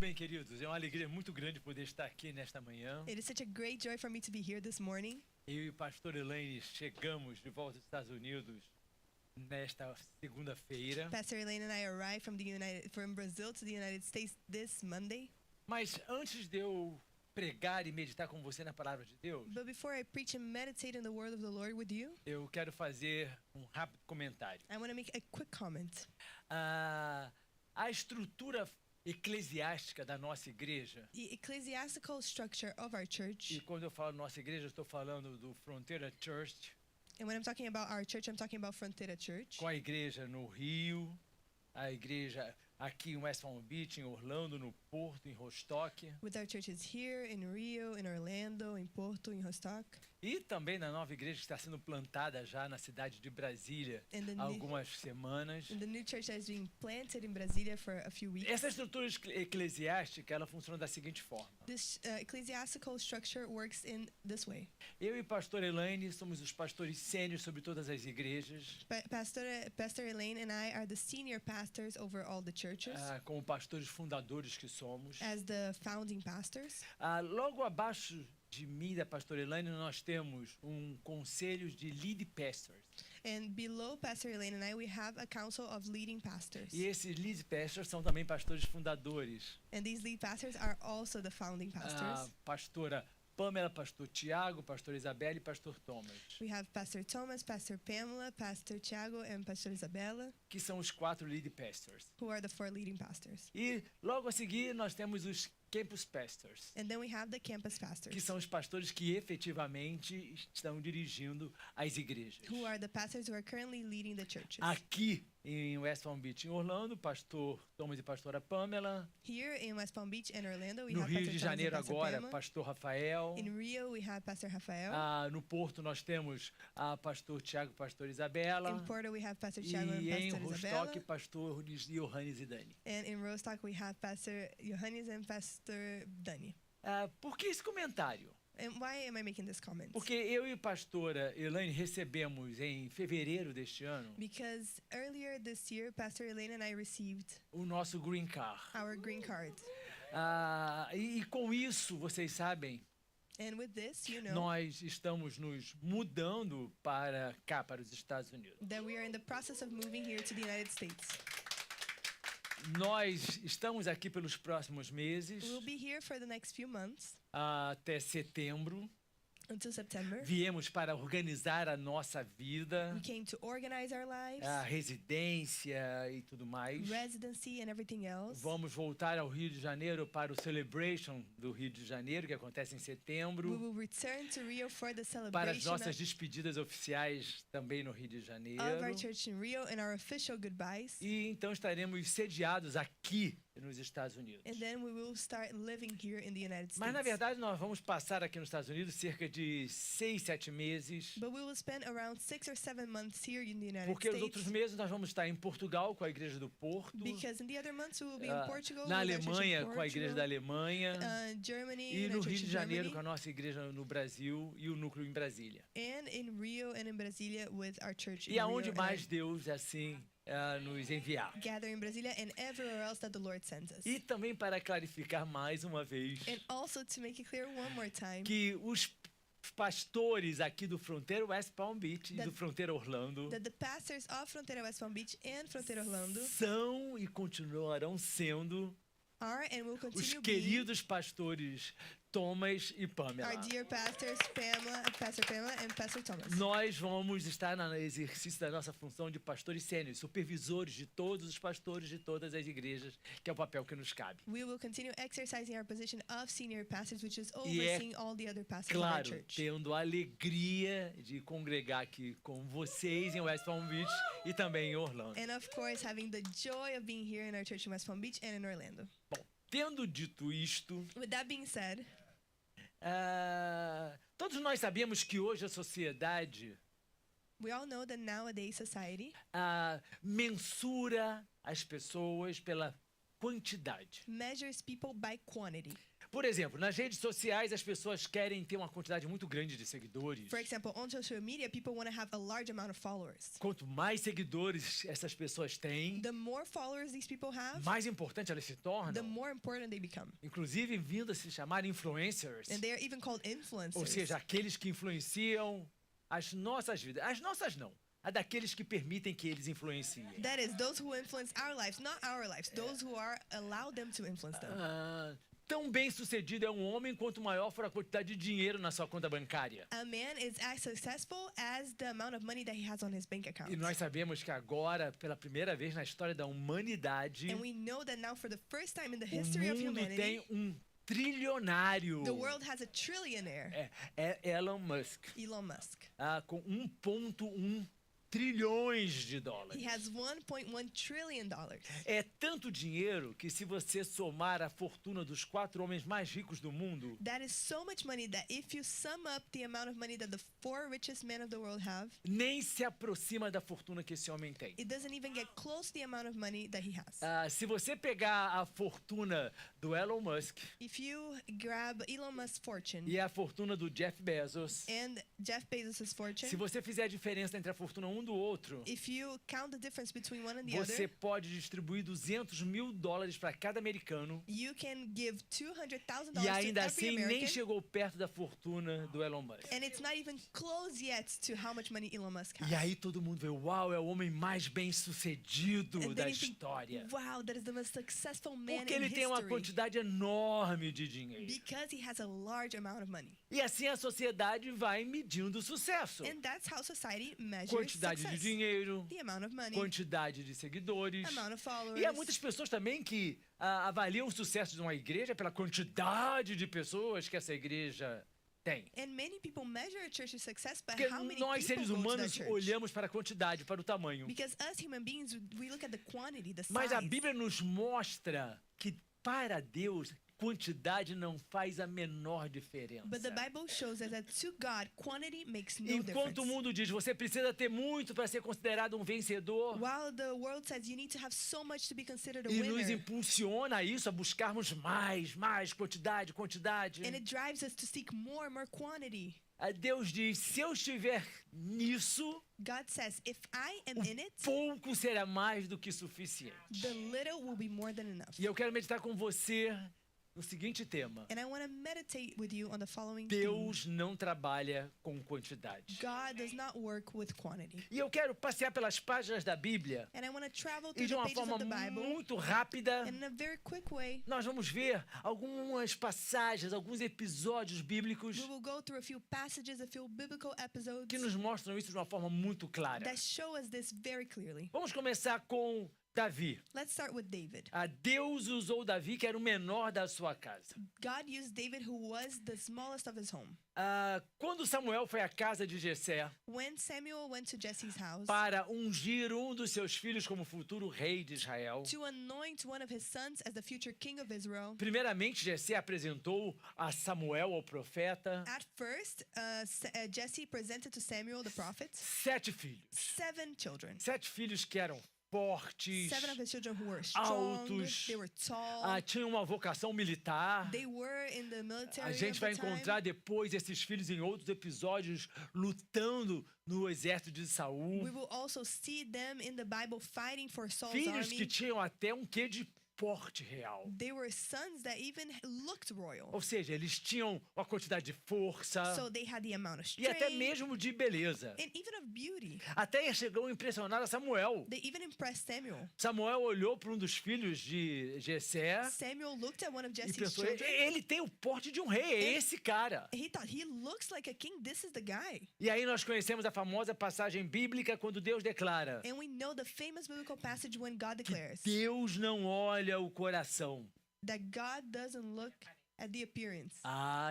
bem, queridos, é uma alegria muito grande poder estar aqui nesta manhã. It is such a great joy for me to be here this morning. Eu e o pastor Elaine chegamos de volta dos Estados Unidos nesta segunda-feira. Pastor Elaine and I arrived from Brazil to the United States this Monday. Mas antes de eu pregar e meditar com você na palavra de Deus, But before I preach and meditate on the word of the Lord with you, eu quero fazer um rápido comentário. I want to make a quick comment. A estrutura eclesiástica da nossa igreja, The ecclesiastical structure of our e church, quando eu falo nossa igreja, eu estou falando do Fronteira Church, and when I'm talking about our church, I'm talking about Fronteira Church, com a igreja no Rio, a igreja aqui em West Palm Beach, em Orlando, no Porto, em Rostock, with our churches here in Rio, in Orlando, in Porto, in Rostock, e também na nova igreja que está sendo plantada já na cidade de Brasília and há algumas semanas. the new church that is being planted in Brasilia for a few weeks. Essa estrutura eclesiástica, ela funciona da seguinte forma. This ecclesiastical structure works in this way. Eu e pastor Elaine somos os pastores sêniores sobre todas as igrejas, Pastor Elaine and I are the senior pastors over all the churches, como pastores fundadores que somos. as the founding pastors. Logo abaixo de mim, da pastora Elaine, nós temos um conselho de lead pastors. And below Pastor Elaine and I, we have a council of leading pastors. E esses lead pastors são também pastores fundadores. And these lead pastors are also the founding pastors. Pastora Pamela, pastor Tiago, pastor Isabela e pastor Thomas, We have Pastor Thomas, Pastor Pamela, Pastor Tiago, and Pastor Isabella, que são os 4 lead pastors. who are the 4 leading pastors. E logo a seguir nós temos os campus pastors, And then we have the campus que pastors, são os pastores que efetivamente estão dirigindo as igrejas. who are the pastors who are currently leading the churches. Aqui em West Palm Beach, em Orlando, pastor Thomas e pastora Pamela. Here in West Palm Beach and Orlando, we No have Rio Pastor de Thomas and Janeiro Pastor agora, Pamela. pastor Rafael. In Rio, we have Pastor Rafael. No Porto nós temos pastor Tiago e pastor Isabela. In Porto, we have Pastor Tiago and E em Pastor Rostock, Isabella. pastor Johannes e Dani. And in Rostock, we have Pastor Johannes and Pastor Dani. Por que esse comentário? And why am I making this comment? Porque eu e pastora Elaine recebemos em fevereiro deste ano Because earlier this year, Pastor Elaine and I received o nosso green card. our green card. E com isso, vocês sabem, And with this, you know nós estamos nos mudando para cá, para os Estados Unidos. that we are in the process of moving here to the United States. Nós estamos aqui pelos próximos meses, We'll be here for the next few months até setembro. until September. Viemos para organizar a nossa vida, We came to organize our lives, a residência e tudo mais. residency, and everything else. Vamos voltar ao Rio de Janeiro para o Celebration do Rio de Janeiro, que acontece em We setembro. will return to Rio for the Para as celebration nossas despedidas oficiais também no Rio de Janeiro. of our church in Rio and our official goodbyes. E então estaremos sediados aqui nos Estados Unidos. And then we will start living here in the United States. Mas na verdade nós vamos passar aqui nos Estados Unidos cerca de 6, 7 meses. But we will spend around 6 or 7 months here in the United Porque os States. outros meses nós vamos estar em Portugal com a Igreja do Porto. Because in the other months we will be in Portugal, Na with our church in Alemanha com a Igreja da Portugal, Alemanha. Germany, E and no our Rio church de in Janeiro Germany, com a nossa igreja no Brasil e o núcleo em Brasília. and in Rio and in Brasilia with our church in E aonde Rio and mais our Deus assim nos enviar. gather in Brasilia and everywhere else that the Lord sends us. E também para clarificar mais uma vez And also to make it clear one more time que os pastores aqui do Fronteira West Palm Beach e do Fronteira Orlando that the pastors of Fronteira West Palm Beach and Fronteira Orlando são e continuarão sendo are and will os continue being queridos pastores Thomas e Pamela. our dear pastors, Pastor Pamela and Pastor Thomas. Nós vamos estar no exercício da nossa função de pastores sêniores, supervisores de todos os pastores de todas as igrejas, que é o papel que nos cabe. We will continue exercising our position of senior pastors, which is E é overseeing all the other pastors of our Claro, church. tendo a alegria de congregar aqui com vocês em West Palm Beach e também em Orlando. And of course, having the joy of being here in our church in West Palm Beach and in Orlando. Bom, tendo dito isto, With that being said, todos nós sabemos que hoje a sociedade we all know that nowadays society mensura as pessoas pela quantidade. measures people by quantity. Por exemplo, nas redes sociais as pessoas querem ter uma quantidade muito grande de seguidores. For example, on social media, people want to have a large amount of followers. Quanto mais seguidores essas pessoas têm, The more followers these people have, mais importante elas se the tornam. more important they become. Inclusive vindo a se chamar influencers. And they are even called Ou influencers. seja, aqueles que influenciam as nossas vidas. As nossas não. A daqueles que permitem que eles influenciem. That is, those who influence our lives, not our lives. Those who are allow them to influence them. Tão bem sucedido é um homem quanto maior for a quantidade de dinheiro na sua conta bancária. A man is as successful as the amount of money that he has on his bank account. E nós sabemos que agora, pela primeira vez na história da humanidade, And we know that now for the first time in the o history of mundo humanity, tem trilionário. the world has a trillionaire, É Elon Musk, Elon Musk. com 1,1 trilhões de He dólares. has $1.1 trillion. É tanto dinheiro que se você somar a fortuna dos 4 homens mais ricos do mundo, That is so much money that if you sum up the amount of money that the 4 richest men of the world have, nem se aproxima da fortuna que esse homem tem. it doesn't even get close to the amount of money that he has. Se você pegar a fortuna do Elon Musk If you grab Elon Musk's fortune e a fortuna do Jeff Bezos, and Jeff Bezos' fortune, se você fizer a diferença entre a fortuna um do outro, if you count the difference between one and the você other, pode distribuir $200.000 para cada americano you can give $200,000 e to ainda every assim nem American, chegou perto da fortuna do Elon Musk. and it's not even close yet to how much money Elon Musk has. E aí todo mundo vê, uau, é o homem mais bem sucedido And da then you think, história. wow, that is the most successful man Porque in ele tem uma history. quantidade enorme de dinheiro. Because he has a large amount of money. E assim a sociedade vai medindo o sucesso. And that's how society measures Quantidade de success. dinheiro, The amount of money, quantidade de seguidores. amount of followers. E há muitas pessoas também que avaliam o sucesso de uma igreja pela quantidade de pessoas que essa igreja tem. And many people measure a church's success by Porque how many nós, people seres go to that humanos, church. olhamos para a quantidade, para o tamanho. Because us human beings, we look at the quantity, the Mas a size. Bíblia nos mostra que para Deus, quantidade não faz a menor diferença. But the Bible shows us that to God, quantity makes no Enquanto o difference. mundo diz, você precisa ter muito para ser considerado um vencedor, While the world says you need to have so much to be considered a e nos winner. impulsiona a isso, a buscarmos mais, quantidade. And it drives us to seek more and more quantity. Deus diz, se eu estiver nisso, God says, if I am in it, pouco será mais do que suficiente. the little will be more than enough. E eu quero meditar com você no seguinte tema. And I want to meditate with you on the following theme. Deus não trabalha com quantidade. God does not work with quantity. E eu quero passear pelas páginas da Bíblia And I want to travel e through de the uma pages forma of the Bible, muito rápida, and in a very quick way, nós vamos ver algumas passagens, alguns episódios bíblicos we will go through a few passages, a few biblical episodes que nos mostram isso de uma forma muito clara. that show us this very clearly. Vamos começar com Davi. Let's start with David. Deus usou Davi, que era o menor da sua casa. God used David, who was the smallest of his home. Quando Samuel foi à casa de Jessé When Samuel went to Jesse's house para ungir um dos seus filhos como futuro rei de Israel, to anoint one of his sons as the future king of Israel, primeiramente Jessé apresentou a Samuel, o profeta, at first, Jesse presented to Samuel the prophet 7 filhos. 7 children. 7 filhos que eram fortes, 7 of his children who were strong, altos, they were tall, tinham uma vocação militar. they were in the military A gente of vai the time. encontrar depois esses filhos em outros episódios lutando no exército de We Saul. will also see them in the Bible fighting for Saul's Filhos que army. tinham até um quê de porte real. They were sons that even looked royal. Ou seja, eles tinham uma quantidade de força So they had the amount of e até strength mesmo de beleza. and even of beauty. Até chegou a impressionar a Samuel. They even impressed Samuel. Samuel olhou para um dos filhos de Jessé Samuel looked at one of e Jesse's pensou, children. ele tem o porte de um rei, é esse cara. He thought, he looks like a king. This is the guy. E aí nós conhecemos a famosa passagem bíblica quando Deus declara: And we know the famous biblical passage when God declares Deus não olha o coração. that God doesn't look at the appearance.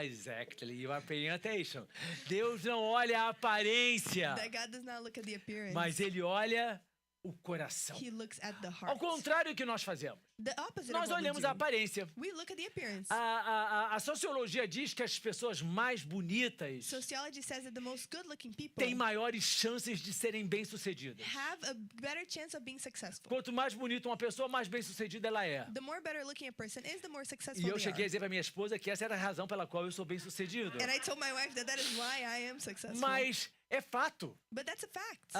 Exactly. You are paying attention. Deus não olha a aparência, That God does not look at the appearance. mas ele olha o coração. He looks at the Ao heart. contrário do que nós fazemos. The opposite Nós of what we olhamos do. a aparência. We look at the appearance. A sociologia diz que as pessoas mais bonitas Sociology says that the most good-looking people têm maiores chances de serem bem-sucedidas. have a better chance of being successful. Quanto mais bonita uma pessoa, mais bem-sucedida ela é. The more better-looking a person is, the more successful E eu they cheguei a are. dizer pra minha esposa que essa era a razão pela qual eu sou bem-sucedido. And I told my wife that is why I am successful. Mas é fato. But that's a fact.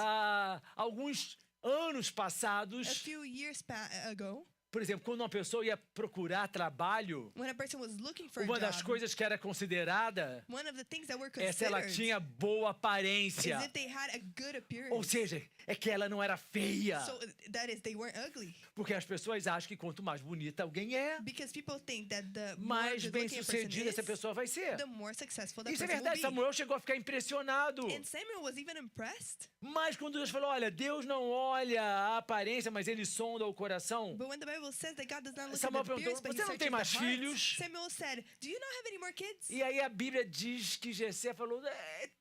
Alguns anos A passados, few years ago, por exemplo, quando uma pessoa ia procurar trabalho, when a person was looking for uma a das job, coisas que era considerada one of the things that were é se ela considered tinha boa is aparência. if they had a good appearance. Ou seja, é que ela não era feia. So that is, they weren't ugly. Porque as pessoas acham que quanto mais bonita alguém é, Because people think that the more mais good-looking a person bem-sucedida essa is, pessoa vai ser. the more successful that Isso é person will verdade. be. Samuel chegou a ficar impressionado. And Samuel was even impressed. Mas quando Deus falou, olha, Deus não olha a aparência, mas ele sonda o coração. But when the Bible says that God does not look Samuel at the appearance, perguntou, but você he não tem searches mais the heart, filhos? Samuel said, do you not have any more kids? E aí a Bíblia diz que Jessé falou,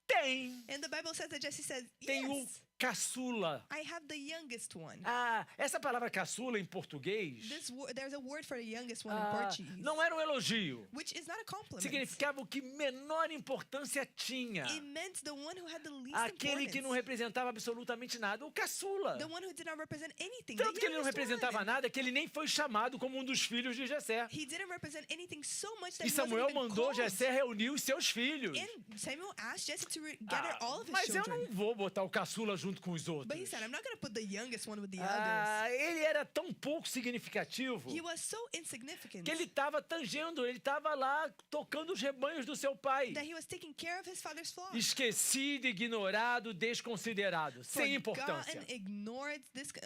tem. And the Bible says that Jesse says, Tem o yes, caçula. I have the youngest one. Essa palavra caçula em português There's a word for the youngest one in Portuguese, não era um elogio. which is not a compliment. Significava o que menor importância tinha. It meant the one who had the least Aquele que não importance, representava absolutamente nada, o caçula. the one who did not represent anything. Tanto the que ele não youngest representava one. nada que ele nem foi chamado como um dos filhos de Jessé. He didn't represent anything so much that E he wasn't Samuel even mandou called. Jessé reunir os seus filhos. And Samuel asked Jesse to gather all of his Mas eu children. não vou botar o caçula junto com os outros. But he said, I'm not going to put the youngest one with the others. Ele era tão pouco significativo He was so insignificant que ele estava tangendo, ele estava lá tocando os rebanhos do seu pai. that he was taking care of his father's flock. Esquecido, ignorado, desconsiderado, sem importância. Forgotten, ignored,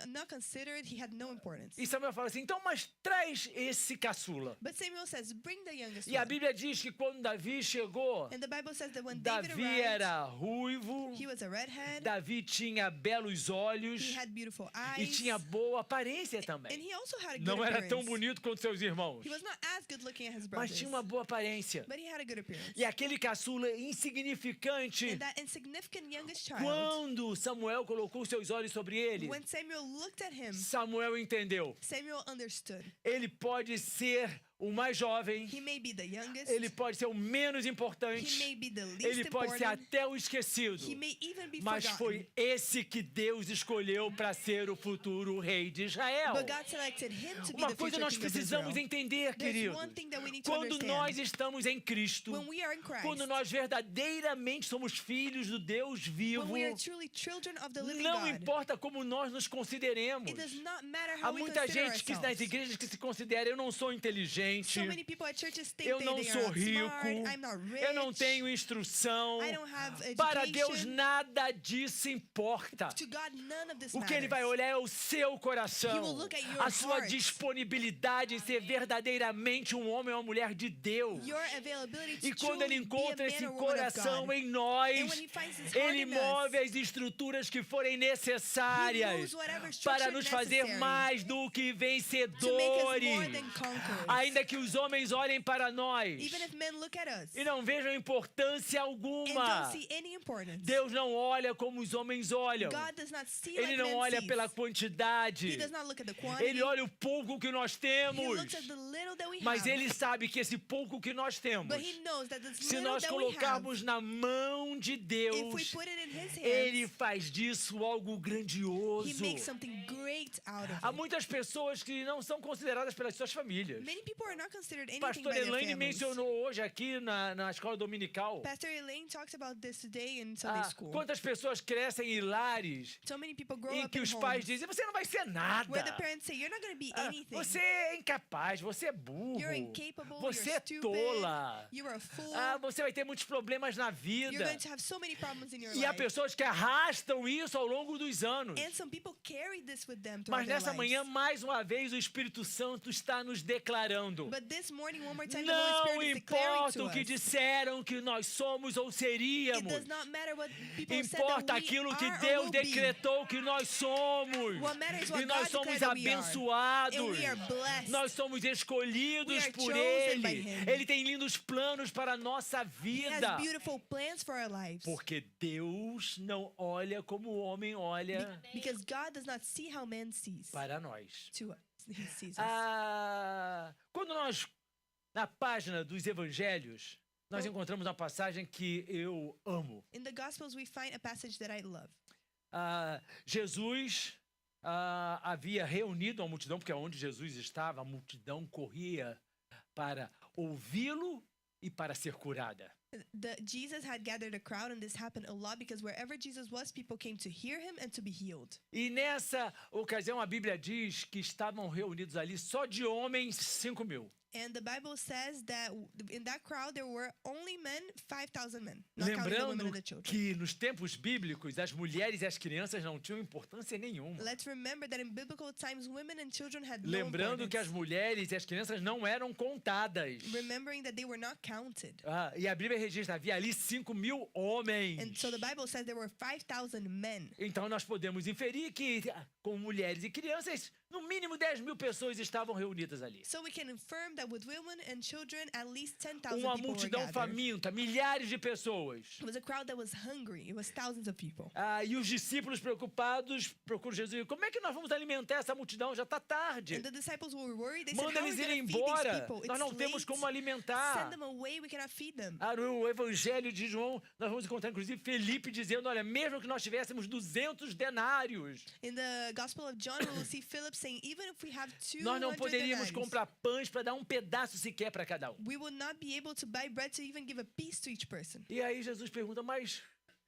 not considered, he had no importance. E Samuel fala assim, então, mas traz esse caçula. But Samuel says, bring the youngest E a one. Bíblia diz que quando Davi chegou, And the Bible says that when David Davi arrived, era ruivo, he was a redhead, Davi tinha belos olhos he had beautiful e eyes, tinha boa aparência and também. he also had a good Não era tão appearance. bonito quanto seus irmãos, He was not as good looking as his mas brothers, tinha uma boa aparência. but he had a good appearance. E aquele caçula insignificante, And that insignificant youngest child, quando Samuel colocou seus olhos sobre ele, when Samuel looked at him, Samuel entendeu. Samuel understood. Ele pode ser o mais jovem, He may be the youngest, ele pode ser o menos he importante, may be the least ele pode ser important, até o esquecido. he may even be Mas forgotten. foi esse que Deus escolheu para ser o futuro rei de Israel. But God selected him to be Uma the coisa future nós king of precisamos Israel. entender, There's queridos. one thing that we need to Quando understand. nós estamos em Cristo, When we are in Christ, quando nós verdadeiramente somos filhos do Deus vivo, when we are truly children of the living não God, importa como nós nos consideremos. it does not matter Há how we muita consider gente que nas ourselves. igrejas que se considera, eu não sou inteligente, So many people at churches think eu they, não they sou are smart, rico, I'm not rich, eu não tenho instrução. I don't have Para Deus education. nada disso importa. To God, none of this O que ele vai matters. olhar é o seu He coração, will look at your a sua heart. disponibilidade em ser verdadeiramente um homem ou uma mulher de Deus. Your availability to E quando ele truly be a encontra man esse or woman of coração God. em And nós, when he finds his heart ele in us, move as estruturas que forem he necessárias moves whatever structure para nos fazer necessary mais do que to make us vencedores. more than conquerors. Ainda que os homens olhem para nós Even if men look at us e não vejam importância and alguma, don't see any importance, Deus não olha como os homens olham. God does not see Ele like não men olha sees. pela quantidade. He does not look at the quantity. Ele olha o pouco que nós He temos. looks at the little that we Mas have. ele sabe que esse pouco que nós temos, But he knows that this se little nós that we have, colocarmos na mão de if we Deus, put it in his hands, ele faz disso algo he grandioso. makes something great out of Há it. muitas pessoas que não são consideradas pelas suas famílias. Many people are not considered anything Pastor by their Elaine families. mencionou hoje aqui na escola dominical. Pastor Elaine talks about this today in Sunday school. Quantas pessoas crescem em lares So many people grow em up que in os pais homes dizem, você não vai ser nada. where the parents say, you're not going to be anything. Você é incapaz, você é burro. You're incapable, Você you're é stupid, tola. you're a fool. Você vai ter muitos problemas na You're vida. going to have so many problems in your E há life. pessoas que arrastam isso ao longo dos anos. And some people carry this with them throughout Mas their nessa lives. manhã, mais uma vez, o Espírito Santo está nos declarando. But this morning, one more time, the Não Holy Spirit is declaring importa to o que us. disseram que nós somos ou It seríamos. does not matter what people said Importa that we aquilo que are or Deus will be. decretou que nós somos. What matters is what E nós God somos declared that we are. abençoados. And we are blessed. Nós somos We escolhidos are por chosen by Ele. Him. Ele tem lindos planos para a nossa He vida. has beautiful plans for our our lives. Porque Deus não olha como o homem olha Because God does not see how man sees para nós. to us. He sees us. Quando nós, na página dos evangelhos, nós encontramos uma passagem que eu amo. In the Gospels, we find a passage that I love. Jesus havia reunido a multidão, porque onde Jesus estava, a multidão corria para ouvi-lo e para ser curada. Jesus had gathered a crowd, and this happened a lot because wherever Jesus was, people came to hear him and to be healed. E nessa ocasião a Bíblia diz que estavam reunidos ali só de homens 5.000. And the Bible says that in that crowd there were only men, 5,000 men, not counting the women Lembrando and the children. que nos tempos bíblicos as mulheres e as crianças não tinham importância nenhuma. Let's remember that in biblical times, women and children had no Lembrando que as importance. mulheres e as crianças não eram contadas. Remembering that they were not counted. E a Bíblia registra, havia ali 5.000 homens. And so the Bible says there were 5,000 men. Então nós podemos inferir que com mulheres e crianças, no mínimo 10.000 pessoas estavam reunidas ali. So we can affirm that with women and children, at least 10,000 Uma people were multidão gathered. faminta, milhares de pessoas. It was a crowd that was hungry. It was thousands of people. E os discípulos preocupados procuram Jesus. Como é que nós vamos alimentar essa multidão? Já está tarde. And the disciples were worried. They said, Manda how are eles we irem going to feed these embora. people? Nós não It's temos late. como alimentar. Send them away. We cannot feed them. No Evangelho de João, nós vamos encontrar inclusive Felipe dizendo, olha, mesmo que nós tivéssemos 200 denários, In the Gospel of John, we will see Philip saying, even if we have 200 nós não poderíamos denarius, comprar pães para dar um pedaço sequer para cada um. we will not be able to buy bread to even give a piece to each person. E aí Jesus pergunta, mas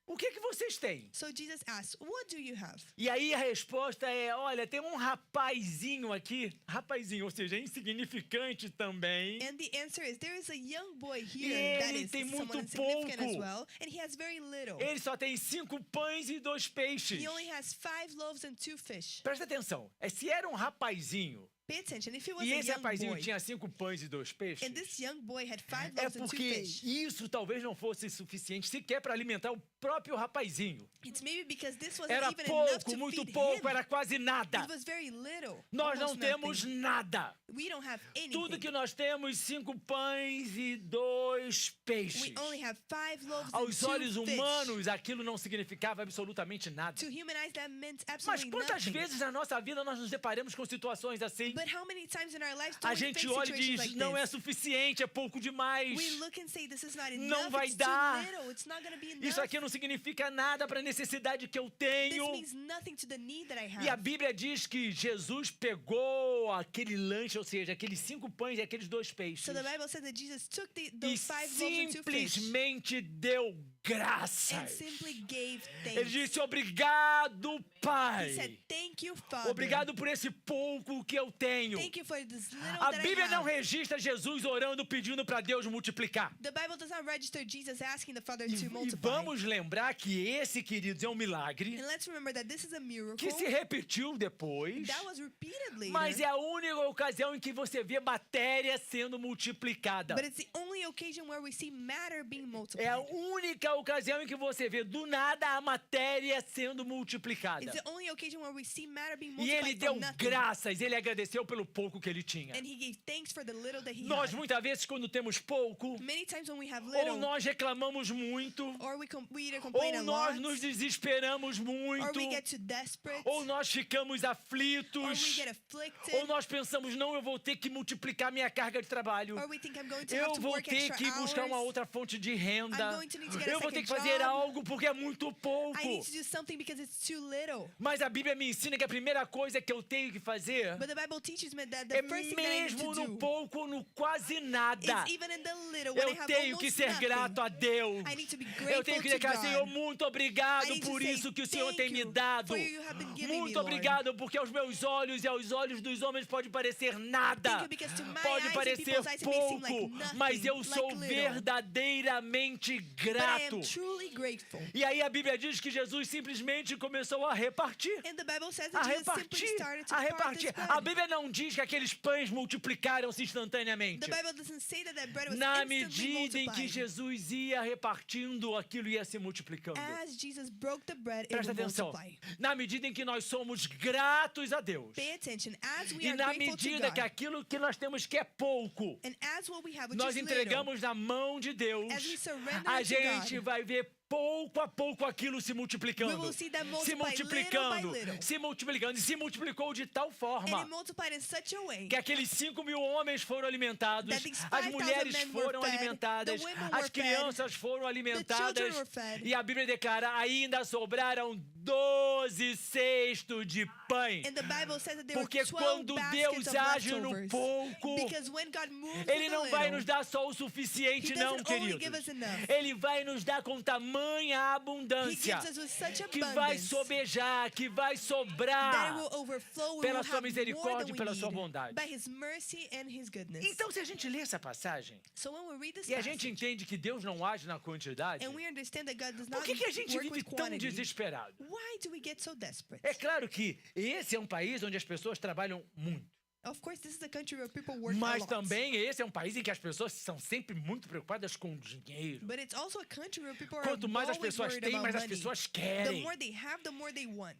o que vocês têm? So Jesus asks, what do you have? E aí a resposta é, olha, tem um rapazinho aqui, rapazinho, ou seja, insignificante também. And the answer is, there is a young boy E here that ele is tem muito someone insignificant as pouco. well, and he has very little. Ele só tem 5 pães e 2 peixes. He only has 5 loaves and 2 fish. Presta atenção, se era um rapazinho, Pay attention. If he was e a esse young rapazinho boy, tinha 5 pães e 2 peixes, and this young boy had 5 é loaves and 2 porque fish, isso talvez não fosse suficiente sequer para alimentar o próprio rapazinho. it's maybe because this wasn't Era even enough pouco, to muito feed pouco, him. era quase nada. It was very little. Nós não almost temos nothing. nada. We don't have Tudo anything. que nós temos, 5 pães e 2 peixes. We only have 5 loaves Aos and 2 olhos fish. humanos, aquilo não significava absolutamente nada. To human eyes, that meant Mas absolutely quantas nothing. vezes na nossa vida nós nos deparamos com situações assim? But how many times in our lives do A we gente face olha e situations diz, like não é this? suficiente, é pouco demais. We look and say, this is not Não enough, vai it's dar. too little, it's not going to be enough. Isso aqui não significa nada para a necessidade que eu This tenho. means nothing to the need that I have. E a Bíblia diz que Jesus pegou aquele lanche, ou seja, aqueles 5 pães e aqueles 2 peixes, So the Bible says that Jesus took e those 5 loaves and 2 fish simplesmente deu and graças. simply gave Ele thanks. disse, obrigado, He Pai. said, thank you, Father. Obrigado por esse pouco que eu tenho. Thank you for this little A that Bíblia I não have. registra Jesus orando, pedindo para Deus multiplicar. The Bible does not register Jesus asking the Father to E multiply. vamos lembrar que esse, queridos, é um milagre And let's remember that this is a miracle que se repetiu depois, that was repeated later. mas é a única ocasião em que você vê matéria sendo multiplicada. But it's the only occasion where we see matter being multiplied. É a única ocasião em que você vê do nada a matéria sendo multiplicada. It's the only occasion where we see matter being E ele multiplied deu from nothing. graças, ele agradeceu pelo pouco que ele tinha. And he gave thanks for the little that he Nós had. muitas vezes quando temos pouco, Many times when we have ou little, nós reclamamos muito, or we either complain ou a nós lot, nos desesperamos or muito, we get too desperate, ou nós ficamos or we aflitos, get afflicted, ou nós pensamos, não, eu vou ter que multiplicar minha carga de trabalho. or we think I'm going to have Eu to vou work ter extra que buscar uma hours. outra fonte de renda. I'm going to need to get a Eu vou ter que second fazer job. algo porque é muito pouco. I need to do something because it's too little. Mas a Bíblia me ensina que a primeira coisa que eu tenho que fazer But the Bible teaches me that the é first thing that I need mesmo to no do pouco, no quase nada. is even in the little, when I Eu have tenho que almost ser nothing, grato a Deus. I need to be Eu grateful tenho que to declarar, God. Senhor, muito I obrigado need to por say, isso que o Senhor thank tem me you dado. for you have been giving me, Muito Lord. obrigado, porque aos meus olhos e aos olhos dos homens pode parecer nada. Thank you, because to my Pode eyes and parecer people's eyes it may seem pouco, like nothing, mas eu like sou little. verdadeiramente But I grato. am truly grateful. E aí a Bíblia diz que Jesus simplesmente começou a repartir. And the Bible says A that Jesus simply repartir, started to a part repartir. this A bread. Bíblia não diz que aqueles pães multiplicaram-se instantaneamente. The Bible doesn't say that bread was Na instantly medida em que multiplied. Jesus ia repartindo, aquilo ia se multiplicando. As Jesus broke the bread, it Presta would atenção. multiply. Na medida em que nós somos gratos a Deus, Pay attention. As we e are na grateful to medida God, que aquilo que nós temos que é pouco, and as what we have, which nós is little, entregamos na mão de Deus, as we surrender a to gente God, vai ver pouco a pouco aquilo se we multiplicando, will see that se multiply multiplicando, little by little. se multiplicando, e se multiplicou de tal And forma it multiplied in such a way que aqueles 5.000 homens foram alimentados, that these as 5,000 mulheres men were foram fed, alimentadas, the women as were fed, crianças foram alimentadas, children were fed. e a Bíblia declara, ainda sobraram 12 cestos de pães. And the Bible says that there were Porque 12 quando baskets Deus of age no leftovers. pouco, Because when God moves Ele with a não vai little, nos dar só o suficiente, He não, doesn't only give queridos. us enough. Ele vai nos dar com tamanha He abundância, gives us with such que vai abundance sobejar, que vai that it sobrar. will overflow. We pela will sua have more misericórdia than e we pela sua need bondade. by His mercy and His goodness. Então, se a gente lê essa passagem So when we read this e a gente passage, entende que Deus não age na quantidade, and we understand that God does por not que a gente work vive with tão quantity, desesperado? why do we get so desperate? É claro que esse é um país onde as pessoas trabalham muito. Of course, this is a country where people work a Mas lot. também esse é um país em que as pessoas são sempre muito preocupadas com dinheiro. But it's also a country where people are Quanto mais as always pessoas worried têm, about mais as money. pessoas The querem. more they have, the more they want.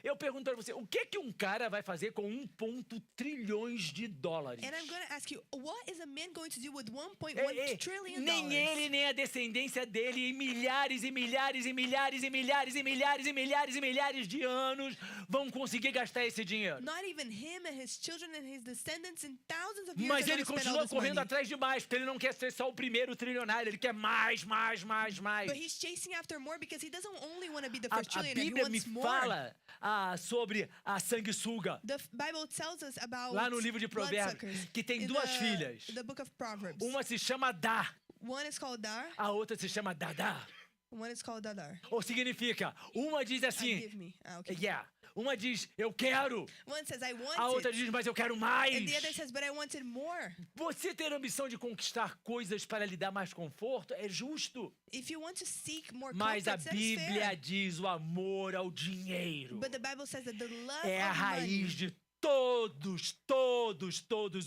Eu pergunto para você, o que que um cara vai fazer com 1,1 trilhões de dólares? And I'm going to ask you, what is a man going to do with 1.1 trillion Nem dollars? ele, nem a descendência dele, em milhares e milhares e milhares e milhares e milhares e milhares e milhares de anos, vão conseguir gastar esse dinheiro. Not even him and his children and his descendants in thousands of years Mas are ele going to spend all continua this correndo money. atrás de mais, porque ele não quer ser só o primeiro trilionário, ele quer mais, mais, mais, mais. But he's chasing after more because he doesn't only want to be the A first trillionaire, he Bíblia me wants more. fala sobre a sanguessuga, The Bible tells us about lá no livro de Provérbios, bloodsuckers que tem in duas filhas. the book of Proverbs. Uma se chama Dá, One is called Dar, a outra se chama Dadá. one is called Dadar. Ou significa, uma diz assim, Give me. Okay. uma diz, eu quero. One says, I want A outra it. diz, mas eu quero mais. And the other says, but I wanted more. Você ter a ambição de conquistar coisas para lhe dar mais conforto é justo. If you want to seek more Mas a comforts, that is Bíblia fair. diz o amor ao dinheiro But the Bible says that the love é a of money raiz de todos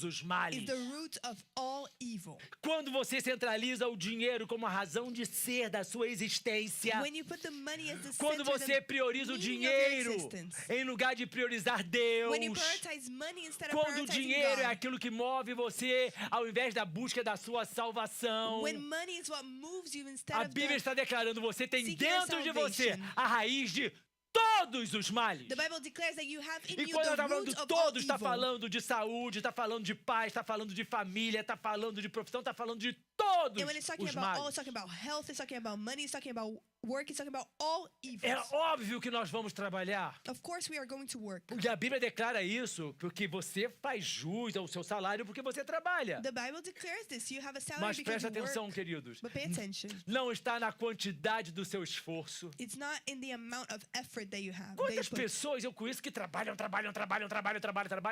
os males. is the root of all evil. Quando você centraliza o dinheiro como a razão de ser da sua existência, When you put the money as the quando center, você the prioriza o meaning of your dinheiro existence. em lugar de priorizar Deus, When you prioritize money instead of quando o prioritizing dinheiro é God. aquilo que move você ao invés da busca da sua salvação, When money is what moves you instead a of Bíblia the, está declarando, você tem seeking your dentro de você salvation. a raiz de todos os males. the Bible declares that you have in E you quando the está falando root de of all todos, está evil. falando de saúde, está falando de paz, está falando de família, está falando de profissão, está falando de todos And when it's talking os about all, males. it's talking about health, it's talking about money, it's talking about work, it's talking about all evils. É óbvio que nós vamos trabalhar. Of course we are going to work. E a Bíblia declara isso porque você faz jus ao seu salário porque você trabalha. The Bible declares this. You have a salary Mas because presta you atenção, work. queridos. But pay attention. Não está na quantidade do seu esforço. It's not in the amount of effort that you have. that you Quantas put. pessoas eu conheço que trabalham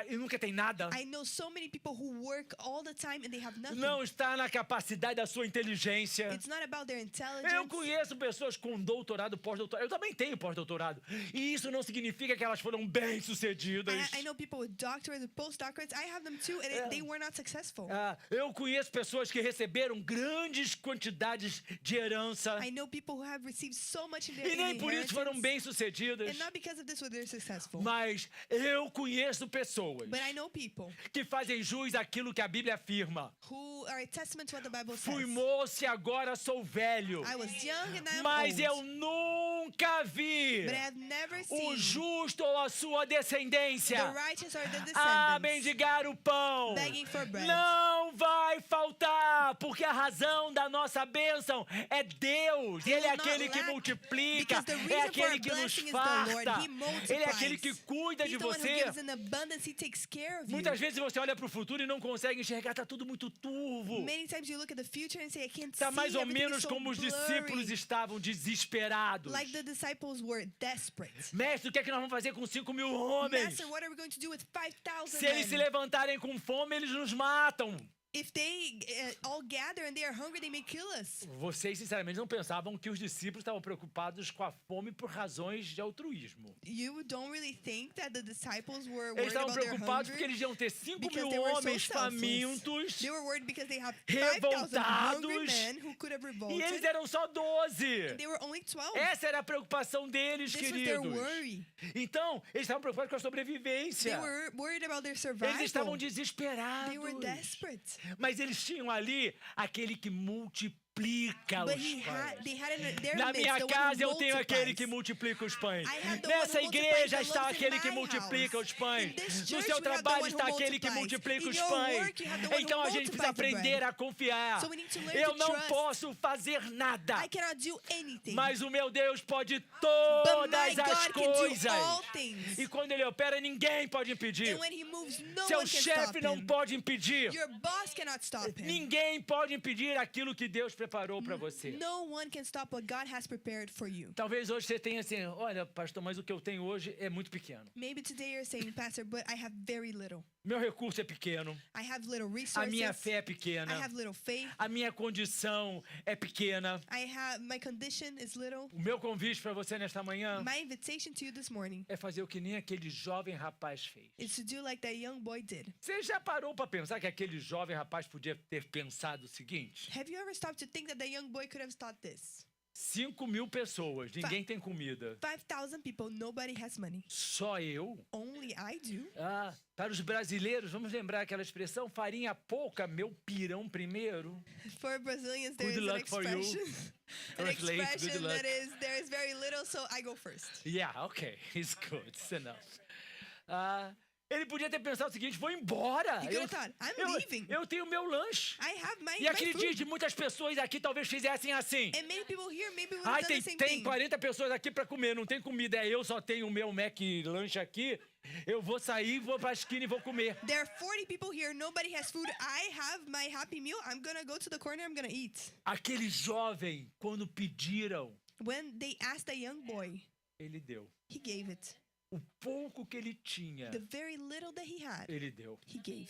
e nunca tem nada? I know so many people who work all the time and they have nothing. Não está na capacidade da sua inteligência. It's not about their intelligence. Eu conheço pessoas com doutorado, pós-doutorado. Eu também tenho pós-doutorado. E isso não significa que elas foram bem-sucedidas. I know people with doctorates, with postdoctorates. I have them too, and they were not successful. Eu conheço pessoas que receberam grandes quantidades de herança. I know people who have received so much in their E nem por isso foram inheritance, bem-sucedidas. and not because of this were they successful. Mas eu conheço pessoas But I know people que fazem jus àquilo que a Bíblia afirma. who are a testament to what the Bible Fui says. moço e agora sou velho. I was young and I am Mas old, eu nunca vi but I have never o seen justo ou a sua descendência the righteous or the a descendants mendigar o pão. begging for bread. Não vai faltar, porque a razão da nossa bênção é Deus. Ele é will not aquele que lack, multiplica, because the é reason for aquele our que nos blessing is the Lord. farta, He multiplies. ele é aquele que cuida He's de the one who você. gives in abundance. He takes care of you. Muitas vezes você olha para o futuro e não consegue enxergar, está tudo muito turvo. Many times you look at the future and say, I can't Está see, mais ou everything is menos so como os blurry. discípulos estavam desesperados. Like the disciples were desperate. Mestre, o que é que nós vamos fazer com 5.000 homens? Master, what are we going to do with 5,000 Se eles se men? levantarem com fome, eles nos matam. If they all gather and they are hungry, they may kill us. Vocês, sinceramente, não pensavam que os discípulos estavam preocupados com a fome por razões de altruísmo. You don't really think that the disciples were Eles worried estavam about their preocupados porque hunger? eles iam ter 5.000 Because they were so homens selfless. famintos They were worried because they have 5,000 hungry revoltados, men who could have e eles revolted. eram só 12. They were only 12. Essa era a preocupação deles, This was their queridos. worry. Então, eles estavam preocupados com a They sobrevivência. were worried about their Eles survival. estavam They were desesperados. desperate. Mas eles tinham ali aquele que multiplica multiplica But os pães. they had in their Na midst minha the one casa who eu tenho aquele que multiplies. multiplica os pães. I have the Nessa one who multiplies igreja the está loaves in aquele que my multiplica house. os pães. In this No church, seu we have the trabalho one está who aquele que multiplies. multiplica In os your pães. work, you have the one who Então a gente precisa multiplies the bread. aprender a confiar. So we need to learn Eu to não trust. posso fazer nada, I cannot do anything. mas o meu Deus pode But my todas as God can do coisas. all things. E quando ele opera, ninguém pode impedir. And when he moves, no Seu one can chefe stop não him. pode impedir. Your boss cannot stop him. Ninguém pode impedir aquilo que Deus preparou para você. No one can stop what God has prepared for you. Talvez hoje você tenha assim, olha, pastor, mas o que eu tenho hoje é muito pequeno. Maybe today you're saying, Pastor, but I have very little. Meu recurso é pequeno, I have little a resources. minha fé é I pequena, have little faith. a minha condição é pequena. My condition is little. O meu convite para você nesta manhã My invitation to you this morning é fazer o que nem aquele jovem rapaz fez. is to do like that young boy did. Você já parou para pensar que aquele jovem rapaz podia ter pensado o seguinte? Have you ever stopped to think that the young boy could have thought this? 5.000 pessoas, ninguém tem comida. 5,000 people, nobody has money. Só eu? Only I do. Para os brasileiros, vamos lembrar aquela expressão, farinha pouca, meu pirão primeiro. For Brazilians, there Good is an luck for you. expression. An Translate, good expression luck. that is, there is very little, so I go first. Yeah, okay, it's good, it's enough. Ele podia ter pensado o seguinte, vou embora. He could have thought, I'm leaving. Eu tenho meu lanche. I have my E acredite, food. muitas pessoas aqui talvez fizessem assim. And many people here maybe would Ai, have done the same tem thing. 40 pessoas aqui para comer, não tem comida. Eu só tenho o meu Mac lanche aqui. Eu vou sair, vou pra esquina e vou comer. There are 40 people here, nobody has food. I have my Happy Meal. I'm gonna go to the corner, I'm gonna eat. Aquele jovem, quando pediram, When they asked the young boy, ele deu. he gave it. O pouco que ele tinha, The very little that he had, ele deu. he gave.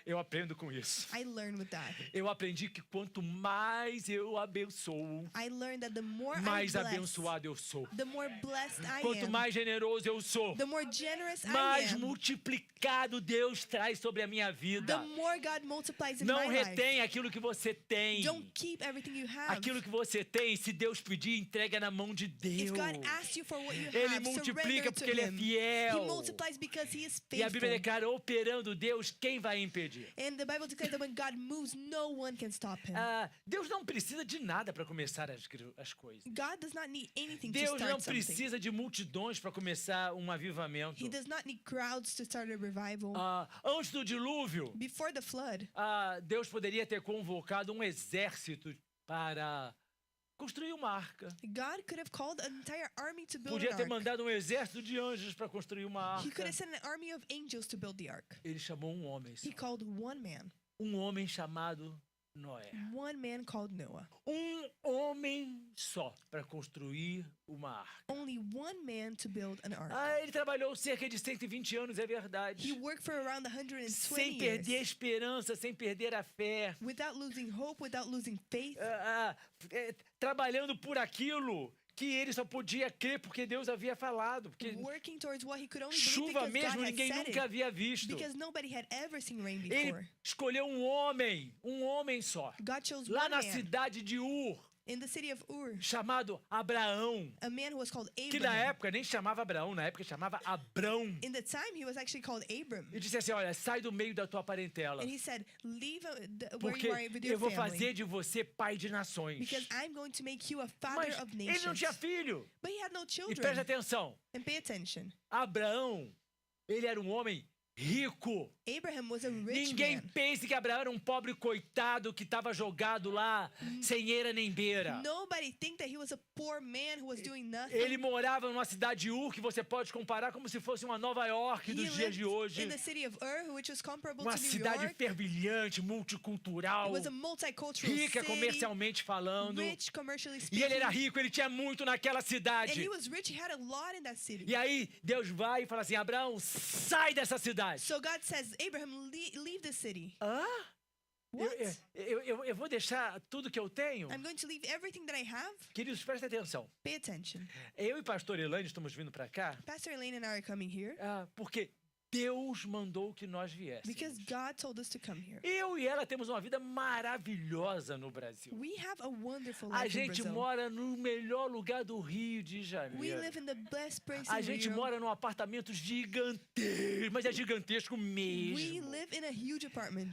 Eu aprendo com isso. I learned with that. Eu aprendi que quanto mais eu abençoo, I learned that the more I mais bless, abençoado eu sou. the more blessed I Quanto am. mais generoso eu sou, The more generous I mais am. multiplicado Deus traz sobre a minha vida. The more God multiplies in Não my life. retém aquilo que você tem. Don't keep everything you have. Aquilo que você tem, se Deus pedir, entrega na mão de If Deus. God asks you for what you Ele have, multiplica surrender porque to Ele é Him. He fiel. multiplies because He is E a Bíblia faithful. declara, operando Deus, quem vai impedir? And the Bible declares that when God moves, no one can stop Him. Deus não precisa de nada para começar as coisas. God does not need anything to Deus start não something. precisa de multidões para começar um avivamento. He does not need crowds to start a revival. Antes do dilúvio, Before the flood, Deus poderia ter convocado um exército para construir uma arca. God could have called an entire army to build Podia an ter ark. mandado um exército de anjos para construir uma He could arca. have sent an army of angels to build the ark. Ele chamou um homem, He called one man. um homem chamado Noé. One man called Noah. Um homem só para construir uma arca. Only one man to build an ark. Ele trabalhou cerca de 120 anos, é He verdade. worked for around 120 Sem perder a years. esperança, sem perder a fé. Without losing hope, without losing faith. Trabalhando por aquilo que ele só podia crer porque Deus havia falado. Porque Working towards what he could only believe chuva because mesmo God had ninguém said nunca it. havia visto. Because nobody had ever seen rain Ele before. escolheu um homem só. God chose Lá one na man cidade de Ur, in the city of Ur, chamado Abraão. a man who was called Que na Abraham. época nem chamava Abraão, na época chamava Abrão. In the time, he was actually called Abram. E disse assim, olha, sai do meio da tua parentela. And he said, leave where Porque you are with eu your vou family. fazer de você pai de nações. Because I'm going to make you a father Mas of ele nations. não tinha filho. But he had no E preste children. atenção, And pay attention. Abraão, ele era um homem rico. Abraham was a rich Ninguém man. pense que Abraão era um pobre coitado que estava jogado lá, sem eira nem beira. Nobody think that he was a poor man who was doing nothing. Ele morava numa cidade de Ur, que você pode comparar como se fosse uma Nova York He dos dias lived de hoje. in the city of Ur, which was comparable Uma to New cidade York. fervilhante, multicultural, It was a multicultural rica city, comercialmente falando. rich commercially E speaking. ele era rico, ele tinha muito naquela And cidade. he was rich, he had a lot in that city. E aí Deus vai e fala assim, Abraão, sai dessa cidade. So God says, Abraham, leave the city. Eu, What? eu vou deixar tudo que eu tenho? I'm going to leave everything that I have? Queridos, prestem atenção. Pay attention. Eu e pastor Elaine estamos vindo para cá Pastor Elaine and I are coming here porque Deus mandou que nós viéssemos. because God told us to come here. Eu e ela temos uma vida maravilhosa no Brasil. We have a wonderful A life in gente Brazil. mora no melhor lugar do Rio de We Janeiro. live in the best place A in gente Rio. mora num apartamento gigantesco, mas é gigantesco We mesmo. live in a huge apartment.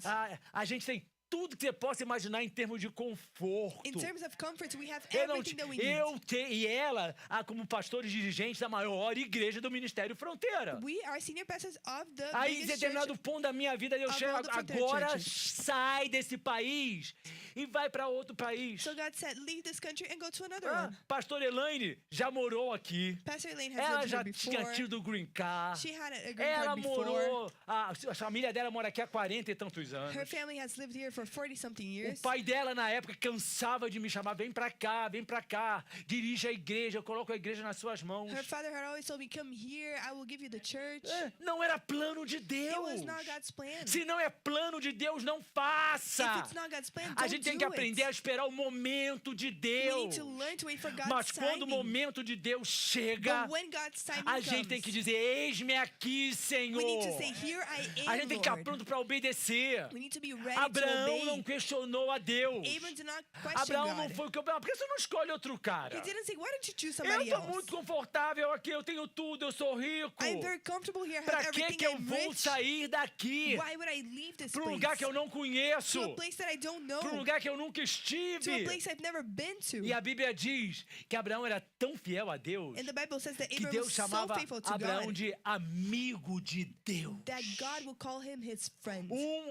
A gente tem tudo que você possa imaginar em termos de conforto. In terms of comforts, we have Eu não everything ti- that we need. e ela, como pastores dirigentes da maior igreja do Ministério Fronteira. We are senior pastors of the Aí, em biggest determinado church. ponto da minha vida, eu of chego, all the Frontier agora churches. sai desse país e vai para outro país. So God said, leave this country and go to another one. Pastor Elaine já morou aqui. Pastor Elaine has Ela lived já here tinha before. tido o green card. She had a green Ela card before. morou, a família dela mora aqui há 40 e tantos anos. Her family has lived here for 40-something O years. pai dela, na época, cansava de me chamar, vem pra cá, dirige a igreja, eu coloco a igreja nas suas mãos. Her father had always told me, come here, I will give you the church. Não era plano de It Deus. was not God's plan. Se não é plano de Deus, não faça. If it's not God's plan, A don't gente tem do que aprender it. a esperar o momento de We Deus. need to learn to wait for God's Mas quando o timing. momento de Deus chega, But when God's timing a gente tem comes, que dizer, eis-me aqui, Senhor. we need to say, here I am, A gente tem que ficar Lord. pronto para obedecer. We need to be ready Abraão to obey. não questionou a Deus. Abram did not question Abraão não God. foi o que eu... Por que você não escolhe outro cara? He didn't say, why don't you choose Eu somebody tô else? muito confortável aqui, eu tenho tudo, eu sou rico. I'm very comfortable here, I have Pra que everything, que eu I'm vou rich. sair daqui? Why would I leave this Para um place? lugar que eu não conheço. To a place that I don't know. Para um lugar que eu nunca To a estive. place I've never been to. E a Bíblia diz que Abraão era tão fiel a Deus And the Bible says that que Abraham Deus was so chamava faithful to Abraão God de amigo de Deus. that God will call him his friend.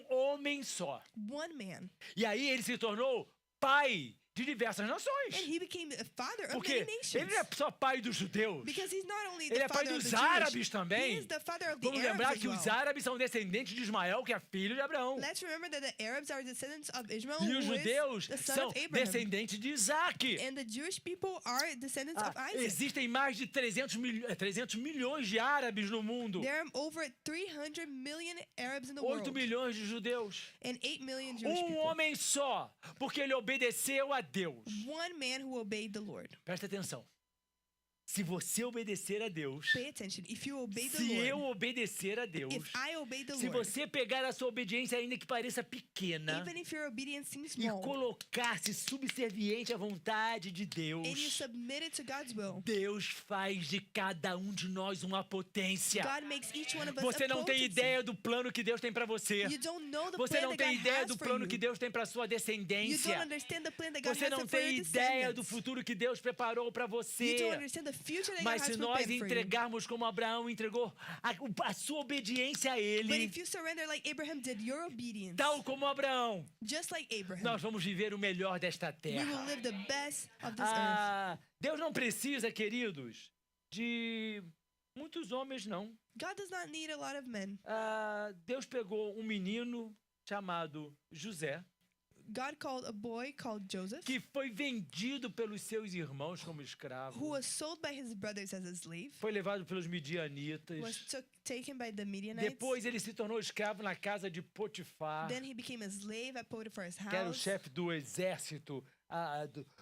Homem só. One man. E aí ele se tornou pai de diversas And nações. he became a father of Porque many nations. ele não é só pai dos judeus. Because he's not only Ele the é pai father of dos the árabes Jewish, também. he is the father of the Vamos Arabs lembrar as que os well. árabes são descendentes de Ismael, que é filho de Abraão. Let's remember that the Arabs are descendants of Ishmael, E os who is judeus the son são of Abraham. descendentes de Isaac. And the Jewish people are descendants of Isaac. Existem mais de 300 milhões de árabes no mundo. There are over 300 million Arabs in the 8 world. milhões de judeus. And 8 million Jewish people. Homem só, porque ele obedeceu a Deus. One man who obeyed the Lord. Presta atenção. Se você obedecer a Deus, Pay attention. If you obey the se eu Lord, obedecer a Deus, if I obey the se Lord, você pegar a sua obediência, ainda que pareça pequena, even if your obedience seems e small, colocar-se subserviente à vontade de Deus, and you submit it to God's will, Deus faz de cada um de nós uma potência. God makes each one of us Você a não tem potency. ideia do plano que Deus tem para você. You don't know the Você plan não that tem God ideia has do for plano you. que Deus tem para sua You descendência. don't understand the plan that God Você has não for your tem ideia do descendants. futuro que Deus preparou para You você. don't understand the future that Mas God se has nós prepared for you. entregarmos como Abraão entregou a sua obediência a But Ele, if you surrender like Abraham did, your obedience, tal como Abraão, just like Abraham, nós vamos viver o melhor desta we terra. will live the best of this earth. Deus não precisa, queridos, de muitos homens, não. God does not need a lot of men. Deus pegou um menino chamado José, God called a boy called Joseph, que foi vendido pelos seus irmãos como escravo, who was sold by his brothers as a slave, foi levado pelos midianitas. was taken by the Midianites. Depois ele se tornou escravo na casa de Potifar, Then he became a slave at Potiphar's que era o house, chefe do exército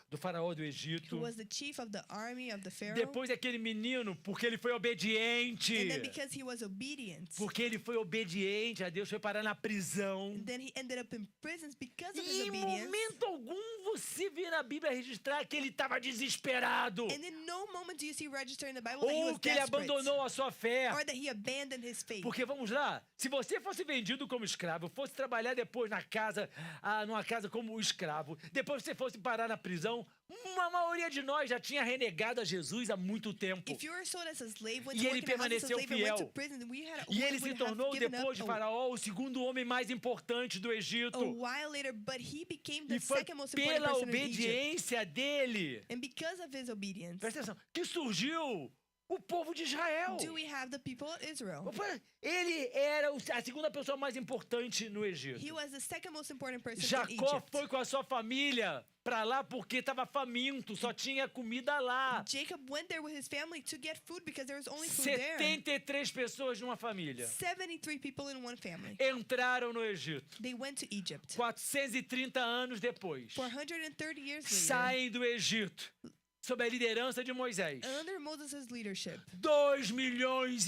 do faraó do who Egito. was the chief of the army of the Pharaoh. Depois aquele menino, porque ele foi obediente, And then because he was obedient, porque ele foi obediente a Deus, foi parar na prisão. then he ended up in prison because of his E em obedience. momento algum você vê na Bíblia registrar que ele estava desesperado, And in no moment do you see register in the Bible that he ou was que ele desperate, abandonou a sua fé. or that he abandoned his faith. Porque vamos lá, se você fosse vendido como escravo, fosse trabalhar depois na casa, numa casa como escravo, depois você fosse parar na prisão, uma maioria de nós já tinha renegado a Jesus há muito tempo. If you were sold as a slave, went E to ele work in a house as a permaneceu slave and went to fiel. prison, E ele se would have tornou, given depois de up Faraó, o segundo homem mais importante do a Egito. while later, but he became the E foi second most important pela person in Egypt. obediência dele, And because of his obedience, presta atenção, que surgiu o povo de Israel. do we have the people of Israel? Ele era a segunda pessoa mais importante no Egito. He was the second most important person in Jacó Egypt. foi com a sua família para lá porque estava faminto, só tinha comida lá. Jacob went there with his family to get food because there was only food there. 73 pessoas numa família 73 people in one family. entraram no Egito. They went to Egypt. 430 anos depois, 430 years later, saem do Egito. sob a liderança de Moisés, under Moses' leadership, 2,5 milhões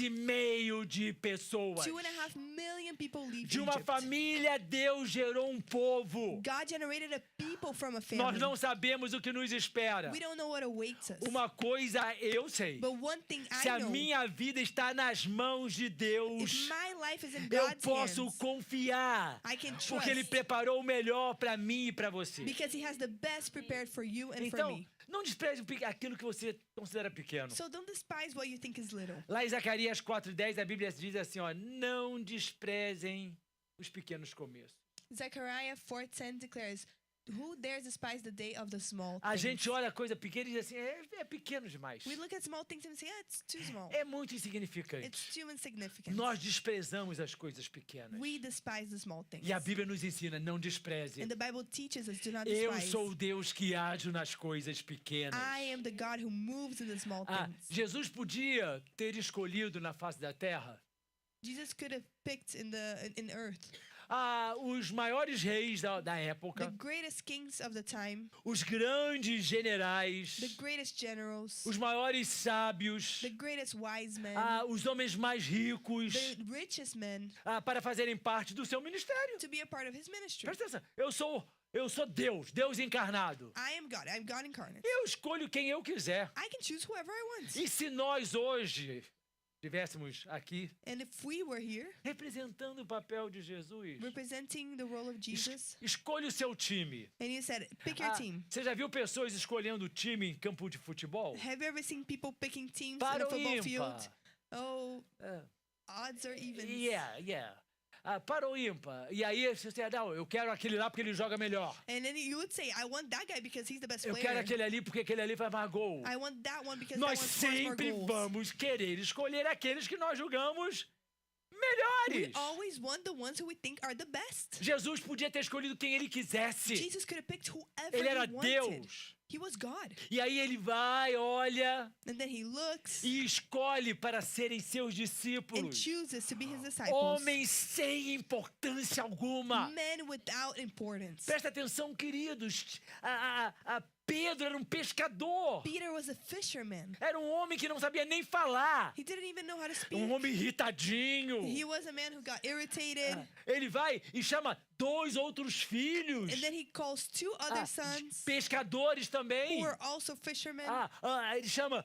de pessoas. 2.5 million people leave De uma Egypt. família, Deus gerou um povo. God generated a people from a Nós family. não sabemos o que nos espera. We don't know what awaits us. Uma coisa eu sei. But one thing Se I a know, minha vida está nas mãos de if Deus, my life is in eu God's posso hands, confiar. I can Porque Ele trust preparou o melhor para mim e para você. because He has the best prepared for you and for Então, me. não despreze aquilo que você considera pequeno. So don't despise what you think is little. Lá em Zacarias 4:10, a Bíblia diz assim, ó, não desprezem os pequenos começos. Zechariah 4:10 declares, "Who dares despise the day of the small A things?" gente olha a coisa pequena e diz assim, é pequeno demais. We look at small things and say, "Yeah, it's too small. É muito insignificante. It's too insignificant." Nós desprezamos as coisas pequenas. We despise the small things. E a Bíblia nos ensina, não despreze. And the Bible teaches us, do not Eu despise. sou o Deus que age nas coisas pequenas. I am the God who moves in the small things. Jesus podia ter escolhido na face da terra Jesus could have picked in earth os maiores reis da the época, greatest kings of the time, os grandes generais, the greatest generals, os maiores sábios, the greatest wise men, os homens mais ricos, the richest men, para fazerem parte do seu ministério. to be a part of His ministry. Presta atenção, eu sou Deus, Deus encarnado. I am God. I'm God incarnate. Eu escolho quem eu quiser. I can choose whoever I want. E se nós hoje estivéssemos aqui And if we were here representando o papel de Jesus, representing the role of Jesus, escolha o seu time. and you said, pick your team. Você já viu pessoas escolhendo o time em campo de futebol? Have you ever seen people picking teams in Para a ou football ímpar? field? Oh, É. odds or evens. Yeah. Para ou ímpar? E aí você não, eu quero aquele lá porque ele joga melhor. And then you would say, I want that guy because he's the best Eu quero player. aquele ali porque aquele ali faz mais gol. I want that one because Nós that one scores more sempre goals. vamos querer escolher aqueles que nós julgamos We melhores. always want the ones who we think are the best. Jesus podia ter escolhido quem ele quisesse. Jesus could have picked whoever Ele era he wanted. Deus. He was God. E aí ele vai, olha And then he looks e escolhe para serem seus and discípulos. chooses to be his disciples. Homens sem importância alguma. Men without importance. Presta atenção, queridos. Pedro era um pescador. Peter was a fisherman. Era um homem que não sabia nem falar. He didn't even know how to speak. Um homem irritadinho. He was a man who got irritated. Ele vai e chama 2 outros filhos. And then he calls 2 other sons Pescadores também. who were also fishermen. Ele chama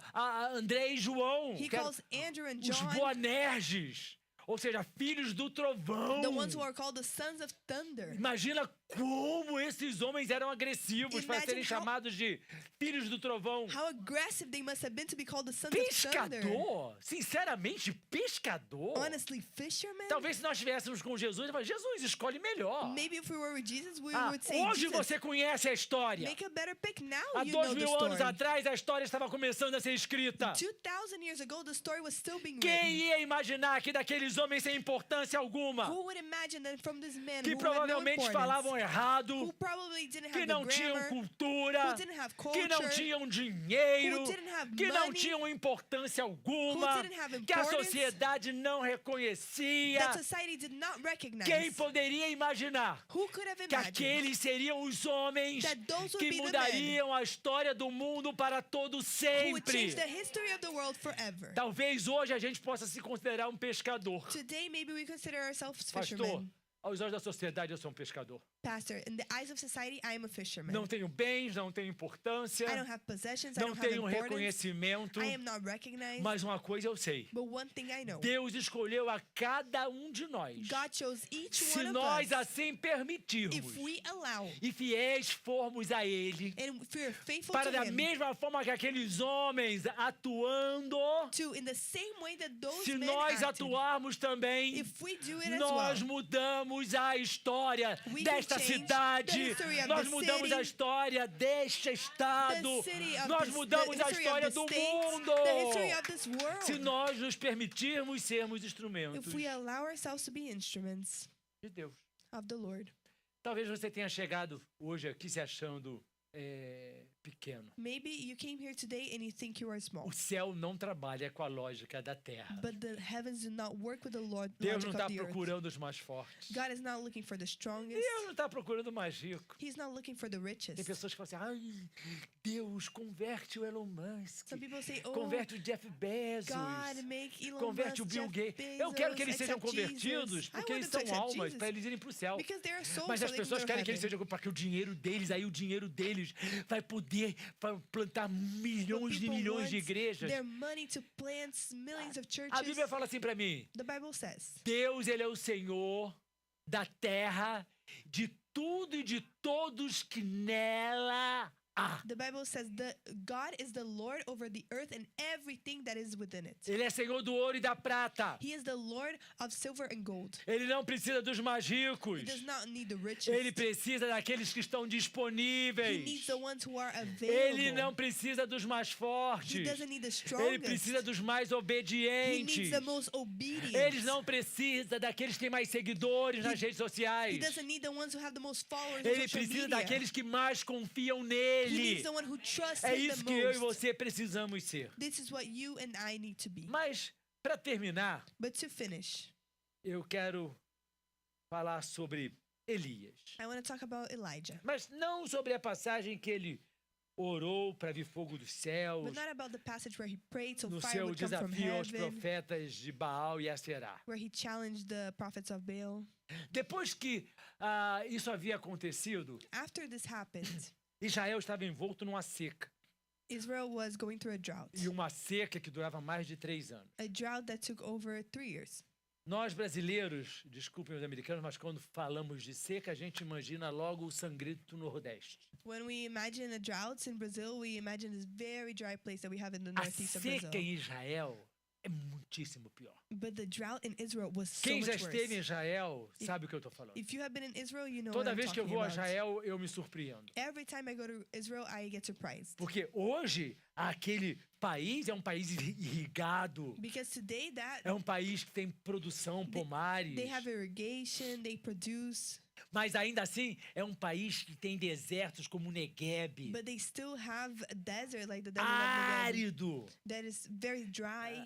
André e João. He que eram calls Andrew and os John, Boanerges. Ou seja, filhos do trovão. the ones who are called the sons of thunder. Imagina como esses homens eram agressivos para Imagine serem how- chamados de filhos do trovão. How aggressive they must have been to be called the sons of thunder. Pescador? Sinceramente, pescador? Honestly, fishermen? Talvez se nós estivéssemos com Jesus, eu falo, Jesus, escolhe melhor. Maybe if we were with Jesus, we Ah, would say, hoje Jesus, você conhece a história. make a better pick now. Há You know 2 the mil anos story. atrás, a história estava começando a ser escrita. 2,000 years ago, the story was still being Quem written. ia imaginar que daqueles homens sem importância alguma, Who would imagine that from this man que who had no provavelmente importance, falavam errado, who probably didn't que have não the tinham grammar, cultura, who didn't have que não culture, tinham dinheiro, who didn't have que não money, tinham importância alguma, who didn't have que a importance, sociedade não reconhecia. that society did not recognize. Quem poderia imaginar Who could have que imagined aqueles seriam os homens that those would que be the mudariam a história do mundo para todo who would sempre? change the history of the world forever? Talvez hoje a gente possa se considerar um pescador. Today, maybe we consider ourselves Pastor, fishermen. aos olhos da sociedade eu sou um pescador. Pastor, in the eyes of society, I am a fisherman. Não tenho bens, não tenho importância, I don't have possessions, I não don't have tenho importance, reconhecimento, I am not recognized. mas uma coisa eu sei. But one thing I know, Deus escolheu a cada um de nós. God chose each Se one of nós us. assim permitirmos If we allow, e fiéis formos a Ele, and if we are faithful para to da Him, mesma forma que aqueles homens atuando, to in the same way that those se men nós acted, atuarmos também, if we do it as nós well, mudamos a história We can desta change cidade, the history of nós the mudamos city, a história deste estado, the city of nós this, mudamos the a history história of the do state, mundo. the history of this world. Se nós nos permitirmos sermos instrumentos If we allow ourselves to be instruments de Deus. of the Lord. Talvez você tenha chegado hoje aqui se achando pequeno. Maybe you came here today and you think you are small. O céu não trabalha com a lógica da terra. But the heavens do not work with the Deus não logic está of the earth. procurando os mais fortes. God is not looking for the strongest. Deus não está procurando o mais rico. He's not looking for the Tem richest. pessoas que falam assim, ai, Deus, converte o Elon Musk. Some people say, oh, Converte o Jeff Bezos. God, make Elon Converte o Musk, Bill Jeff Gates. Eu quero que eles Bezos, sejam accept convertidos, Jesus. porque I eles want them to são accept almas, Jesus. para eles irem para o céu. Because they are souls, Mas so as they can pessoas go to querem que eles heaven. sejam para que o dinheiro deles, aí o dinheiro deles vai poder plantar But milhões e people milhões de want igrejas. their money to plant millions of A churches. Bíblia fala assim para mim, The Bible says, Deus, ele é o Senhor da terra, de tudo e de todos que nela há. the Bible says that God is the Lord over the earth and everything that is within it. Ele é Senhor do ouro e da prata. He is the Lord of silver and gold. Ele não precisa dos mais ricos. He does not need the richest. Ele precisa daqueles que estão He disponíveis. needs the ones who are Ele available. não precisa dos mais He fortes. doesn't need the Ele precisa strongest. dos mais He obedientes. needs the most obedient. Eles não precisam daqueles que têm mais seguidores nas redes He sociais. doesn't need the ones who have the most followers on Ele social precisa media. daqueles que mais confiam He nele. needs the one who trusts É him isso the que eu e most. você precisamos ser. This is what you and I need to be. Mas, para terminar, But to finish, eu quero falar sobre Elias. I want to talk about Elijah. Mas não sobre a passagem que ele orou para vir fogo dos céus, But not about the passage where he prayed so no fire seu would come from desafio aos heaven, profetas de Baal e Aserá. where he challenged the prophets of Baal. Depois que isso havia acontecido, After this happened, Israel estava envolto numa seca. Israel was going through a drought. E uma seca que durava mais de 3 anos. A drought that took over 3 years. Nós brasileiros, desculpem os americanos, mas quando falamos de seca, a gente imagina logo o sangrento Nordeste. When we imagine a drought in Brazil, we imagine this very dry place that we have in the A northeast of Brazil. seca em Israel é muitíssimo pior. But the drought in Israel was so Quem já much esteve em worse. Israel sabe o que eu estou falando. If you have been in Israel, you know what Toda I'm vez que eu talking vou a about. Israel, eu me surpreendo. Every time I go to Israel, I get surprised. Porque hoje, aquele país é um país irrigado. Because today É um país que tem produção, pomares. they have irrigation, they produce, Mas ainda assim, é um país que tem desertos como o Negueb. but they still have a desert like the desert of Negev Árido. that is very dry.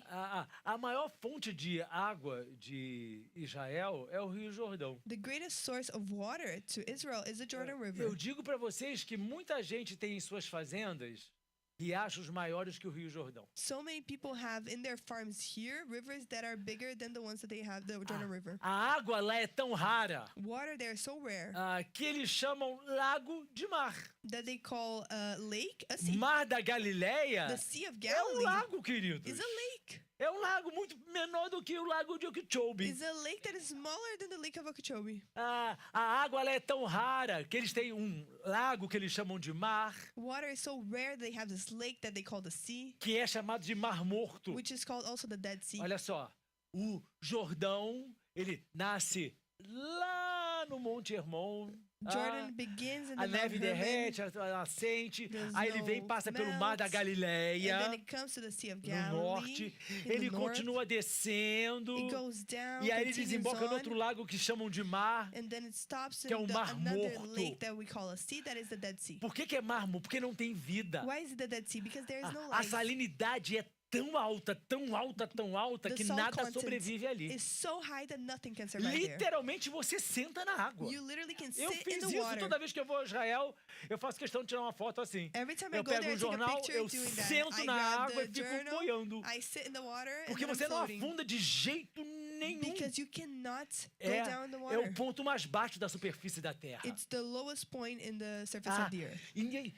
A maior fonte de água de Israel é o Rio Jordão. The greatest source of water to Israel is the Jordan River. Eu digo para vocês que muita gente tem em suas fazendas riachos maiores que o Rio Jordão. So many people have in their farms here rivers that are bigger than the ones that they have the Jordan River. A água lá é tão rara Water there is so rare que eles chamam Lago de Mar. that they call a lake a sea. Mar da Galileia The Sea of é um Galilee lago, queridos. is a lake. É um lago muito menor do que o Lago de Okeechobee. It's a lake that is smaller than the Lake of Okeechobee. A água ela é tão rara que eles têm um lago que eles chamam de mar, Water is so rare they have this lake that they call the sea, que é chamado de Mar Morto. which is called also the Dead Sea. Olha só, o Jordão, ele nasce lá no Monte Hermon. Jordan begins in the A neve Mount Hermon, derrete, a nascente, The aí ele vem, snow passa pelo Mar da melts, Galileia, and then it comes to the Sea of no Galilee. norte, in ele the north. continua descendo, It goes down, e aí ele continues desemboca no outro on, lago que chamam de mar. and then it stops que é in um mar another morto. lake that we call a sea, that is the Dead Sea. Por que é mar morto? Porque não tem vida. Why is it the Dead Sea? Because there is no A life. salinidade é tão alta, tão alta, tão alta, The que salt nada content sobrevive ali. is so high that nothing can survive there. Literalmente você senta na água. You literally can Eu sit in fiz the isso water. toda vez que eu vou a Israel, eu faço questão de tirar uma foto assim. Every time I Eu go pego there, um I take a jornal, picture eu doing that. sento I na grab água e the fico journal, boiando. I sit in the water, Porque and then você I'm não floating. afunda de jeito nenhum. Because you cannot go É, down in the é o water. ponto mais baixo da superfície da Terra. It's the lowest point in the surface of the earth.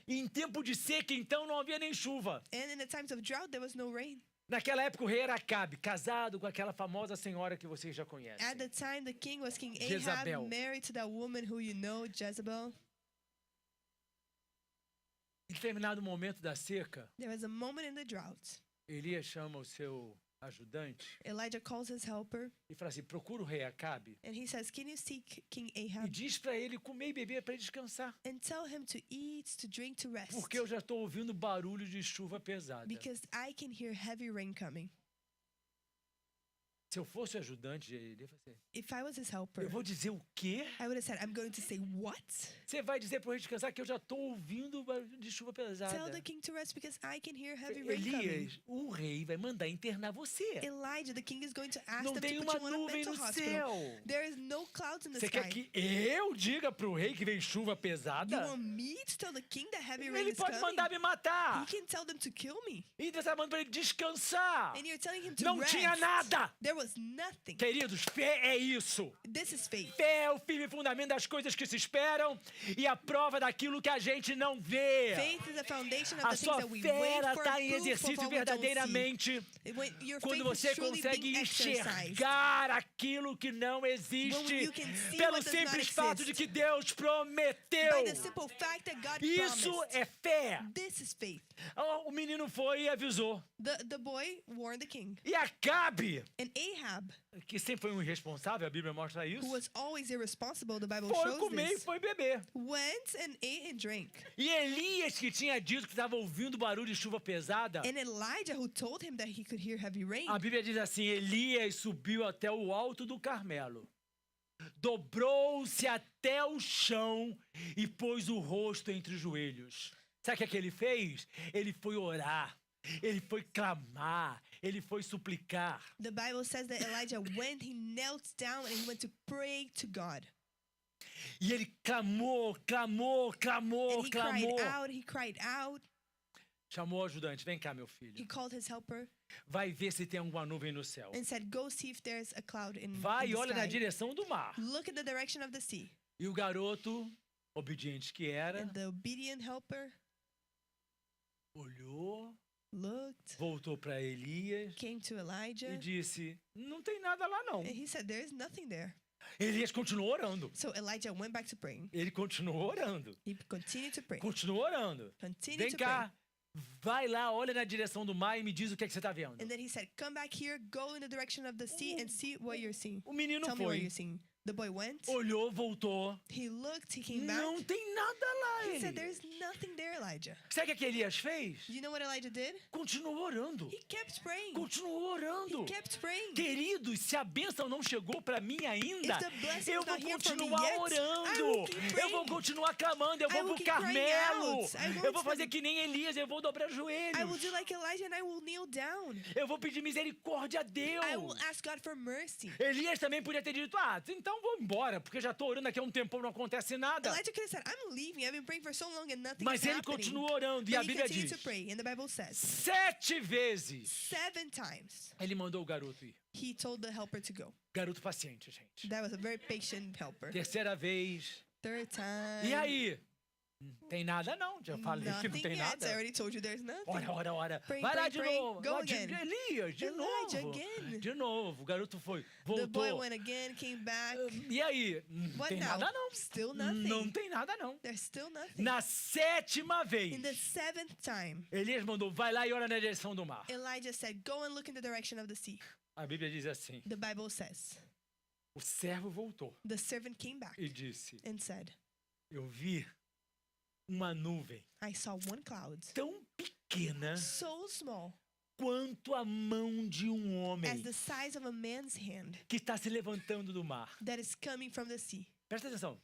Em tempo de seca, então, não havia nem chuva. And in the times of drought, there was no rain. Naquela época, o rei era Acabe, casado com aquela famosa senhora que vocês já conhecem. At the time, the king was King Ahab, Jezabel. married to that woman who you know, Jezebel. Em determinado momento da seca, There was a moment in the drought. Elias chama o seu ajudante Elijah calls his helper, e fala assim, procura o rei Acabe and he says, can you seek King e Ahab diz para ele comer e beber para ele descansar. and tell him to eat, to drink, to rest? Porque eu já estou ouvindo barulho de chuva pesada. Because I can hear heavy rain coming. Se eu fosse o ajudante de Elias, eu ia If I was his fazer, helper, eu vou dizer o quê? I would have said, I'm going to say, what? Você vai dizer pro rei descansar que eu já tô ouvindo o barulho de chuva pesada. Tell the king to rest because I can hear heavy rain coming. Elias, o rei vai mandar internar você. Elijah, the king is going to ask Não them tem to uma put you on a nuvem mental no hospital. céu. There is no clouds in the Você quer sky. que eu diga pro rei que vem chuva You pesada? want me to tell the king that heavy rain Ele is pode coming? mandar me matar. He can tell them to kill me. E você tá mandando pra ele descansar. And you're telling him to Não rest. tinha nada. There was nothing. Queridos, fé é isso. This is faith. Fé é o firme fundamento das coisas que se esperam e a prova daquilo que a gente não vê. Faith is the foundation of A the things sua that we fé wait for, está em proof of exercício what we don't see. verdadeiramente When your quando faith is você truly consegue being exercised. enxergar aquilo que não When existe you can see pelo what does not simples fato exist. de que Deus prometeu. By the simple fact that God Isso promised. é fé. This is faith. O menino foi e avisou. The boy warned the king. E Acabe, And Ahab, que sempre foi um irresponsável, a Bíblia mostra isso, who was always irresponsible, the Bible foi shows comer e this, foi beber. went and ate and drank. E Elias, que tinha dito que estava ouvindo barulho de chuva pesada, And Elijah, who told him that he could hear heavy rain, a Bíblia diz assim, Elias subiu até o alto do Carmelo, dobrou-se até o chão e pôs o rosto entre os joelhos. Sabe o que ele fez? Ele foi orar, ele foi clamar, ele foi suplicar. the Bible says that Elijah went, he knelt down, and he went to pray to God. E ele clamou, clamou, clamou, And he cried out. Chamou o ajudante, vem cá, meu He filho. called his helper Vai ver se tem alguma nuvem no céu. and said, go see if there's a cloud in Vai e the olha na sky. direção do mar. Look at the direction of the sea. E o garoto, obediente que era, And the obedient helper olhou, looked, voltou para Elias came to Elijah, e disse, não tem nada lá não. and he said, there is nothing there. Elias continuou orando. So Elijah went back to praying. Ele continuou orando. He continued to pray. Continuou orando. Continued Vem to pray. cá, vai lá, olha na direção do mar e me diz o que é que você está vendo. And then he said, come back here, go in the direction of the sea and see what you're seeing. O menino Tell me what foi, you're seeing. The boy went, olhou, voltou. he looked, he came back. Não tem nada lá, He said, Elias. there's nothing there, Elijah. Sabe o que Elias fez? You know what Elijah did? Continuou orando. He kept praying. Continuou orando. He kept praying. Queridos, se a bênção não chegou para mim ainda, If the blessing eu is vou not here for me continuar yet, I orando. will keep Eu vou praying. continuar clamando. Eu I vou will pro keep crying Carmelo. out. I will Eu vou to fazer the- que nem Elias. Eu vou dobrar os I will joelhos. do like Elijah and I will kneel down. Eu vou pedir misericórdia a Deus. I will ask God for mercy. Elias também podia ter dito, então vou embora, porque já estou orando aqui há um tempão, não acontece nada. Elijah could have said, I'm leaving. I've been praying for so long and nothing Mas is ele happening. continuou orando. E But a he Bíblia continued diz, to pray. And the Bible says, 7 vezes 7 times ele mandou o garoto ir. he told the helper to go. Garoto paciente, gente. That was a very patient helper. 3ª vez. 3rd time. E aí? Tem nada não. Já falei que não Nothing tem yet. I nada. already told you there's nothing. Ora. Pray, Vai lá pray, de pray. novo. Go Lá de again. Elias, de Elijah novo. again. De novo. O garoto foi. The boy Voltou. went again, came back. E aí? Não What tem now? nada não. Still nothing. Não tem nada não. There's still nothing. Na 7ª vez, In the 7th time, Elias mandou, vai lá e ora na direção do mar. Elijah said, go and look in the direction of the sea. A Bíblia diz assim, The Bible says, o servo voltou the servant came back e disse, and said, eu vi uma nuvem I saw one cloud tão pequena so small quanto a mão de um as homem the size of a man's hand que está se levantando do mar. that is coming from the sea. Presta atenção.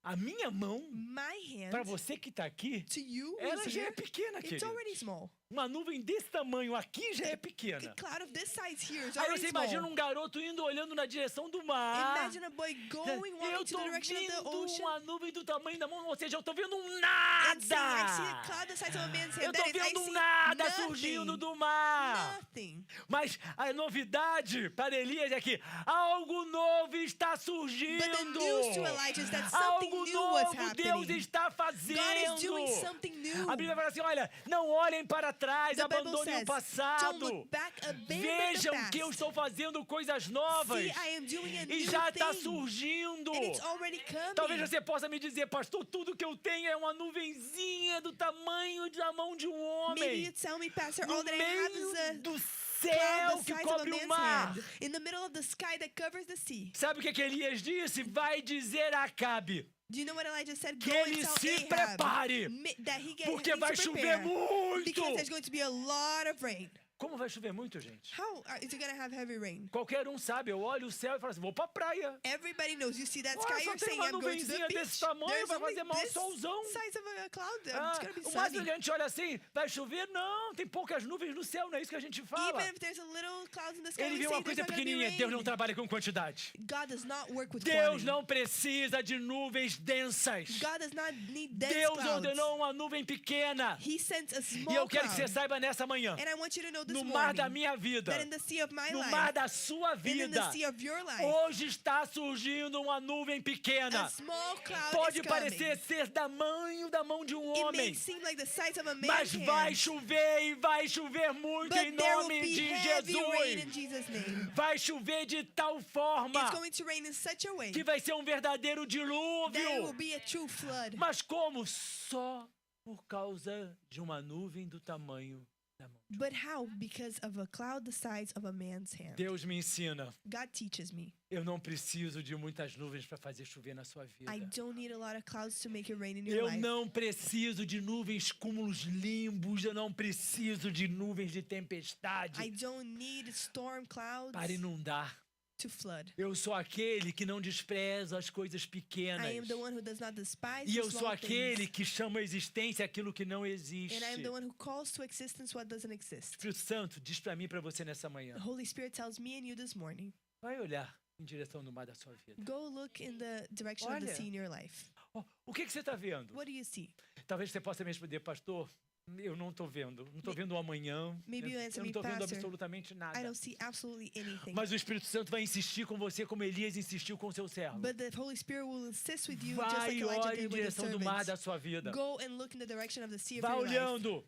A minha mão, My para hand você que está aqui, to you ela who's já é here, pequena, it's querido. already small. Uma nuvem desse tamanho aqui já é A pequena. cloud of this size here is Aí already você imagina small. um garoto indo olhando na direção do mar. Imagine a boy going, Eu walking to tô the direction of the vendo ocean. uma nuvem do tamanho da mão, ou seja, eu tô vendo um And saying, I see a nada. cloud the size of a man's Eu hand. tô That is, I vendo um see nada nothing. surgindo do mar. Nothing. Mas a novidade para Elias é que algo novo está surgindo. But the news to Elijah is that something Algo new was novo Deus happening. está God is doing fazendo. something new. A Bíblia fala assim, olha, não olhem para trás, The Bible abandonem says, o passado. don't look back, abandon the Vejam past. que eu estou fazendo coisas novas. See, I am doing a E new já está thing. surgindo. And it's already coming. Talvez você possa me dizer, pastor, tudo que eu tenho é uma nuvenzinha do tamanho da mão de um Maybe you homem. tell me, Pastor, No all that I have meio is a do cloud céu the que size of a cobre o man's mar. hand. In the middle of the sky that covers the sea. Sabe o que Elias disse? Vai dizer a Acabe Do you know what Elijah said? que Go and ele tell se Ahab prepare, that he porque needs vai to chover prepare. muito. Because there's going to be a lot of rain. Como vai chover muito, gente? How is it going to have heavy rain? Qualquer um sabe, eu olho o céu e falo assim, vou pra praia. Everybody knows. You see that Olha, sky, só you're tem saying, uma I'm going to the nuvenzinha beach. desse tamanho, There's vai only fazer maior this solzão. size of a cloud. Ah, It's going to be o máximo sunny. que a gente olha assim, vai chover? Não, tem poucas nuvens no céu, não é isso que a gente fala. Even if there's a little clouds in the sky, Ele we viu say uma there's coisa not going to be pequenininha, Deus não rain. trabalha com quantidade. God does not work with Deus quantity. não precisa de nuvens densas. God does not need dense Deus clouds. ordenou uma nuvem pequena. He sent a small E eu quero que você cloud. saiba nessa manhã, And I want you to know this no mar da morning minha vida, that in the sea of my no life, mar da sua and in the vida, sea of your life, hoje está surgindo uma nuvem pequena. a small cloud Pode is parecer coming. ser da mão de um It homem, may seem like the size of a man's mas vai hand, chover e vai chover muito em but there will nome be de heavy rain in Jesus. Jesus' name. Vai chover de tal forma It's going to rain in such a way que vai ser um verdadeiro that it will dilúvio. be a true flood. Mas como? Só por causa de uma nuvem do tamanho da mão. But how? Because of a cloud the size of a man's hand. Deus me ensina. God teaches me. Eu não preciso de muitas nuvens para fazer chover na sua vida. I don't need a lot of clouds to make it rain in your Eu life. não preciso de nuvens, cúmulos limbos. Eu não preciso de nuvens de tempestade I don't need storm clouds para inundar. to flood. Eu sou aquele que não despreza as coisas pequenas. I am the one who does not despise E the eu sou small aquele things. que chama a existência aquilo que não existe. And I am the one who calls to existence what doesn't exist. Espírito Santo diz para mim e para você nessa manhã. The Holy Spirit tells me and you this morning, Vai olhar em direção do mar da sua vida. go look in the direction of the Olha. sea in your life. Ó, o que você está vendo? What do you see? Talvez você possa me responder, pastor. Eu não estou vendo. Não estou vendo o amanhã. Maybe you Eu answer não me, estou vendo Pastor. absolutamente I nada. don't see absolutely anything. Mas o Espírito Santo vai insistir com você como Elias insistiu com seu servo. But the Holy Spirit will insist with you just Vai like e Elijah olhe em did with the direção do mar da servants. sua vida. Go and look in the direction of the sea of Vá your life. olhando.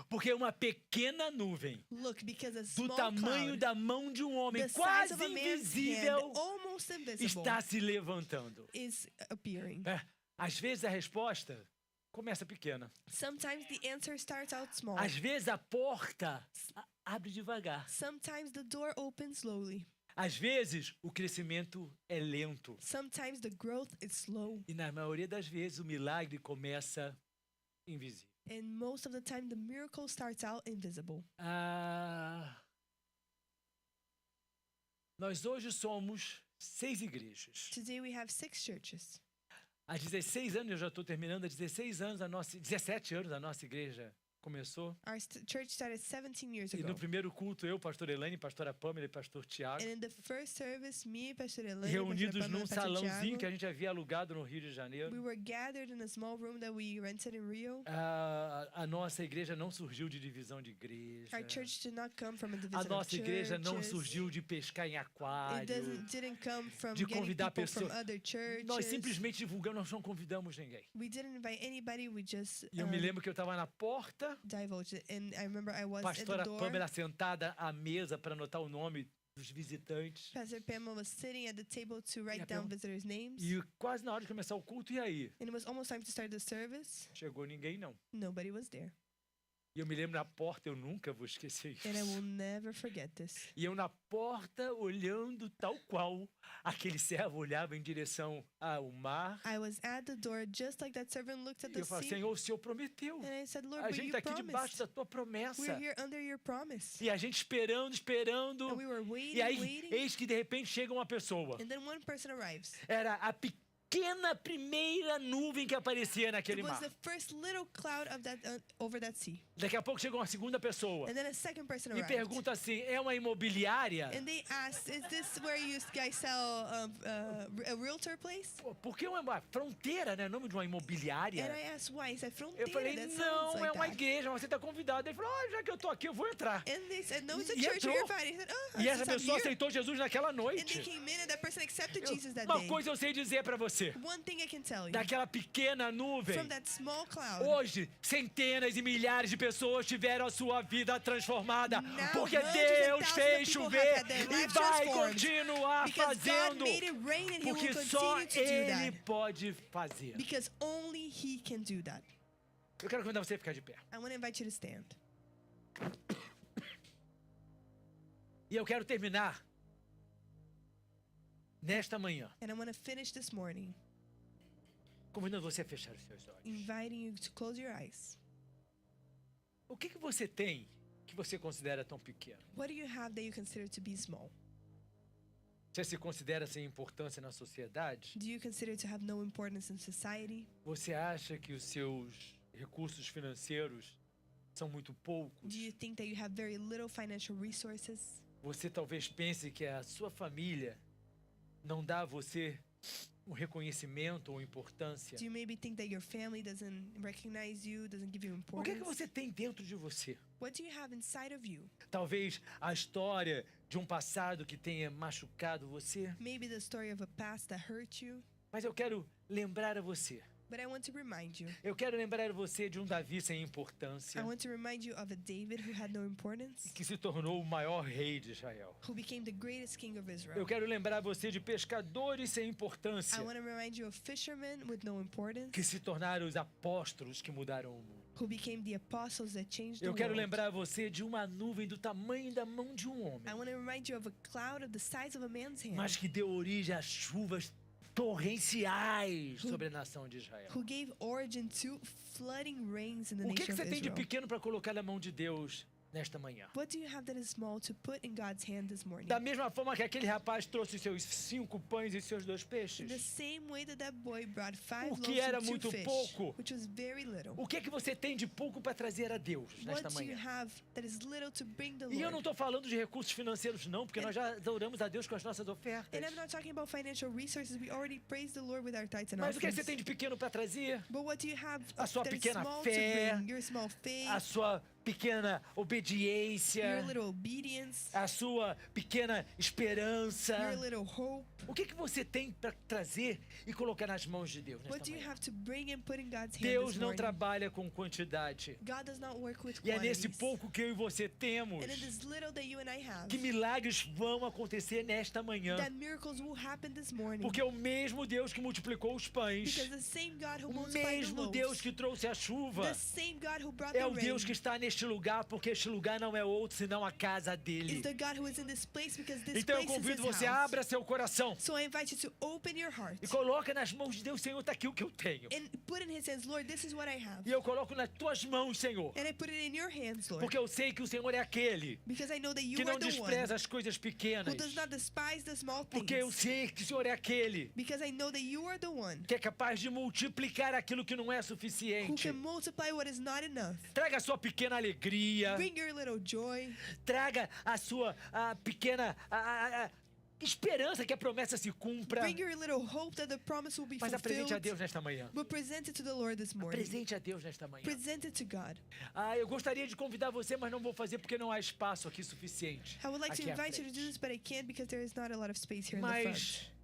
Porque uma pequena nuvem Look, because a do small tamanho cloud, da mão de um homem the size quase of a man's hand, invisível almost invisible, está se levantando. is appearing. É, às vezes a resposta começa pequena. Sometimes the answer starts out small. Às vezes a porta abre devagar. Sometimes the door opens slowly. Às vezes o crescimento é lento. Sometimes the growth is slow. E na maioria das vezes o milagre começa invisível. And most of the time, the miracle starts out invisible. Nós hoje somos 6 igrejas. Today we have 6 churches. Há 16 anos, eu já estou terminando, há 17 anos a nossa igreja começou. Our church started 17 years E ago. no primeiro culto, eu, pastor Elaine, pastora Pamela e pastor Tiago, And in the first service, me, Pastor Elaine, reunidos Pastor Pamela, num Pastor salãozinho Thiago, que a gente havia alugado no Rio de we Janeiro. were gathered in a small room that we rented in Rio. A nossa igreja não surgiu de divisão de igreja. Our church did not come from a A division of nossa igreja não churches. surgiu de pescar em It aquário. didn't come from de getting convidar people from pessoas. other churches. Nós simplesmente divulgamos, nós não convidamos ninguém. We didn't invite anybody. We just E eu me lembro que eu estava na porta, divulged it. And I remember I was at the pastora door. Pamela sentada à mesa para anotar o nome dos visitantes. Pastor Pamela was sitting at the table to write a down Pamela- visitors' names. E quase na hora de começar o culto, e aí? And it was almost time to start the service. Chegou ninguém, não. Nobody was there. E eu me lembro na porta, eu nunca vou esquecer isso. And I will never forget this. E eu na porta, olhando tal qual aquele servo olhava em direção ao mar. I was at the door just like that servant looked at E the eu falei, sea. Senhor, o Senhor prometeu. And I said, Lord, A but gente you está aqui debaixo promised. da tua promessa. We're here under your promise. E a gente esperando. And we were E waiting, aí, waiting. eis que de repente chega uma pessoa. And then one person arrives. Era a pequena primeira nuvem que aparecia naquele It was mar. the first little cloud of that over that sea. Daqui a pouco chega uma segunda pessoa. And then a second person E arrived. pergunta assim, é uma imobiliária? And they asked, is this where you guys sell a realtor place? Pô, porque é uma fronteira, né? O nome de uma imobiliária. And I asked why. He said, Eu Fronteira, falei, that sounds não, é like uma that. igreja, mas você está convidado. Ele falou, já que eu tô aqui, eu vou entrar. And they said, no, it's a E church, entrou. you're fine. He said, oh, E essa since I'm pessoa here. aceitou Jesus naquela And they noite. came in and that person accepted Jesus that Uma day. coisa eu sei dizer para você. One thing I can tell you. Daquela pequena nuvem, From that small cloud. hoje, centenas e milhares de pessoas tiveram a sua vida transformada. Now Porque hundreds and Deus thousands fez of people chover have had their e lives vai transformed. continuar Because God fazendo. made it rain and He Porque will só continue to do Ele that. pode fazer. Because only He can do that. Eu quero convidar você a ficar de pé. I want to invite you to stand. E eu quero terminar nesta manhã, And I want to finish this morning convidando você a fechar os seus olhos. inviting you to close your eyes. O que você tem que você considera tão pequeno? What do you have that you consider to be small? Você se considera sem importância na sociedade? Do you consider to have no importance in society? Você acha que os seus recursos financeiros são muito poucos? Do you think that you have very little financial resources? Você talvez pense que a sua família não dá a você um reconhecimento ou importância? Do you maybe think that your family doesn't recognize you, doesn't give you O que é que importance? você tem dentro de você? What do you have inside of you? Talvez a história de um passado que tenha machucado você. Maybe the story of a past that hurt you. Mas eu quero lembrar a você. But I want to remind you. Eu quero lembrar a você de um Davi sem I importância, want to remind you of a David who had no importance, que se tornou o maior rei de Israel. who became the greatest king of Eu Israel. quero lembrar você de pescadores sem I importância, want to remind you of fishermen with no importance, que se tornaram os apóstolos que mudaram o mundo. who became the apostles that changed the Eu quero world. lembrar você de uma nuvem do tamanho da mão de um homem, I want to remind you of a cloud of the size of a man's hand, mas que deu origem a chuvas torrenciais sobre a nação de Israel. who gave origin to flooding rains in the O que nation você of tem de Israel. pequeno para colocar na mão de Deus nesta manhã? What do you have that is small to put in God's hand this morning? Da mesma forma que aquele rapaz trouxe seus 5 pães e seus 2 In the peixes. same way that that boy brought 5 O que loaves era and 2 muito fish, pouco. which was very little. O que é que você tem de pouco para trazer a Deus What nesta do you manhã? have that is little to bring the E eu não Lord? estou falando de recursos financeiros não, porque nós já adoramos a Deus com as nossas ofertas. And I'm not talking about financial resources. We already praise the Lord with our tithes and Mas o que offerings. você tem de pequeno para trazer? But what do you have A sua that is pequena small fé, to bring? Your small faith, A sua pequena obediência, your little obedience, a sua pequena esperança. your little hope. O que você tem para trazer e colocar nas mãos de Deus What nesta do you manhã? have to bring and put in God's hand Deus this não morning? trabalha com quantidade. God does not work with E é nesse quantities. pouco que eu e você temos And in this little that you and I have, que milagres vão acontecer nesta manhã. that miracles will happen this morning. Porque o mesmo Deus que multiplicou os pães, Because the same God who o multiplied the mesmo loaves, Deus que trouxe a chuva, the same God who brought é the o Deus rain, que está neste lugar, porque este lugar não é outro senão a casa is dele. the God who is in this place because this Então eu place is convido his você, house. abra seu coração So I invite you to open your heart e coloca nas mãos de Deus, Senhor, está aqui o que eu tenho. and put in his hands, Lord, this is what I have. E eu coloco nas tuas mãos, Senhor, And I put it in your hands, Lord. porque eu sei que o Senhor é aquele Because I know that you que are não the one despreza as coisas who pequenas. does not despise the small Porque eu things. sei que o Senhor é aquele Because I know that you are the one que é capaz de multiplicar aquilo que não é who suficiente. can multiply what is not enough. Traga a sua pequena alegria. Bring your little joy. Traga a sua pequena esperança que a promessa se cumpra. Bring your little hope that the promise will be Mas apresente a fulfilled. Deus nesta manhã. But present it to the Lord this morning. Presente a Deus nesta manhã. Present it to God. Eu gostaria de convidar você, mas não vou fazer porque não há espaço aqui suficiente. I would like to aqui à invite you to do frente. this, but I can't because there is not a lot of space here in the Mas front.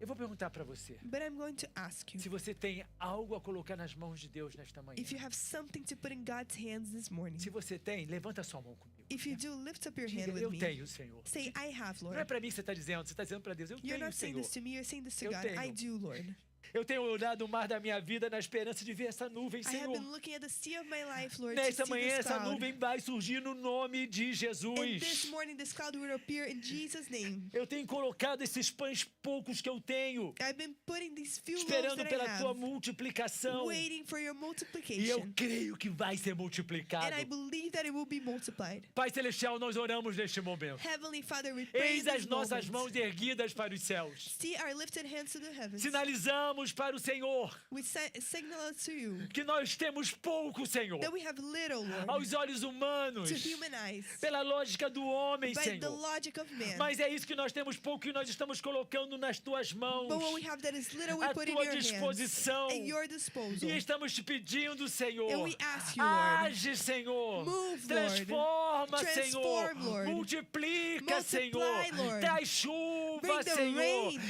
eu vou perguntar para você. But I'm going to ask you Se você tem algo a colocar nas mãos de Deus nesta manhã. if you have something to put in God's hands this morning. Se você tem, levanta a sua mão comigo. If you do, lift up your Diga, hand with eu me. tenho, Senhor. Say, I have, Não é Lord. para mim que você está dizendo, você está dizendo para Deus. Eu You're tenho, not saying Senhor. this to me, you're saying this to Eu God. tenho. I do, Lord. Eu tenho olhado o mar da minha vida na esperança de ver essa nuvem, I have Senhor. been looking at the sea of my life, Lord, to Nesta see manhã, this essa cloud. nuvem vai surgir no nome de And this Jesus. morning, this cloud will appear in Jesus' name. Eu tenho colocado esses pães poucos que eu tenho, I've been putting these few loaves esperando that I pela tua have, multiplicação. waiting for your E eu multiplication. creio que vai ser multiplicado. And I believe that it will be multiplied. Pai Celestial, nós oramos neste momento. Heavenly Father, we pray Eis as this nossas moment. mãos erguidas para os céus. See our lifted hands to the heavens. Sinalizamos para o Senhor We signal it to you que nós temos pouco, Senhor, that we have little, Lord, aos olhos humanos, to human eyes, pela lógica do homem, by the Senhor. logic of man. Mas é isso que nós temos pouco e nós estamos colocando nas tuas mãos, But what we have that is little, we à put in tua your hands, disposição. at your disposal. E estamos te pedindo, Senhor, And we ask you, Lord, age, Senhor, move, Lord. transforma, Senhor, Transform, Lord. multiplica, Multiply, Senhor, Lord. traz chuva, Bring the Senhor, rain.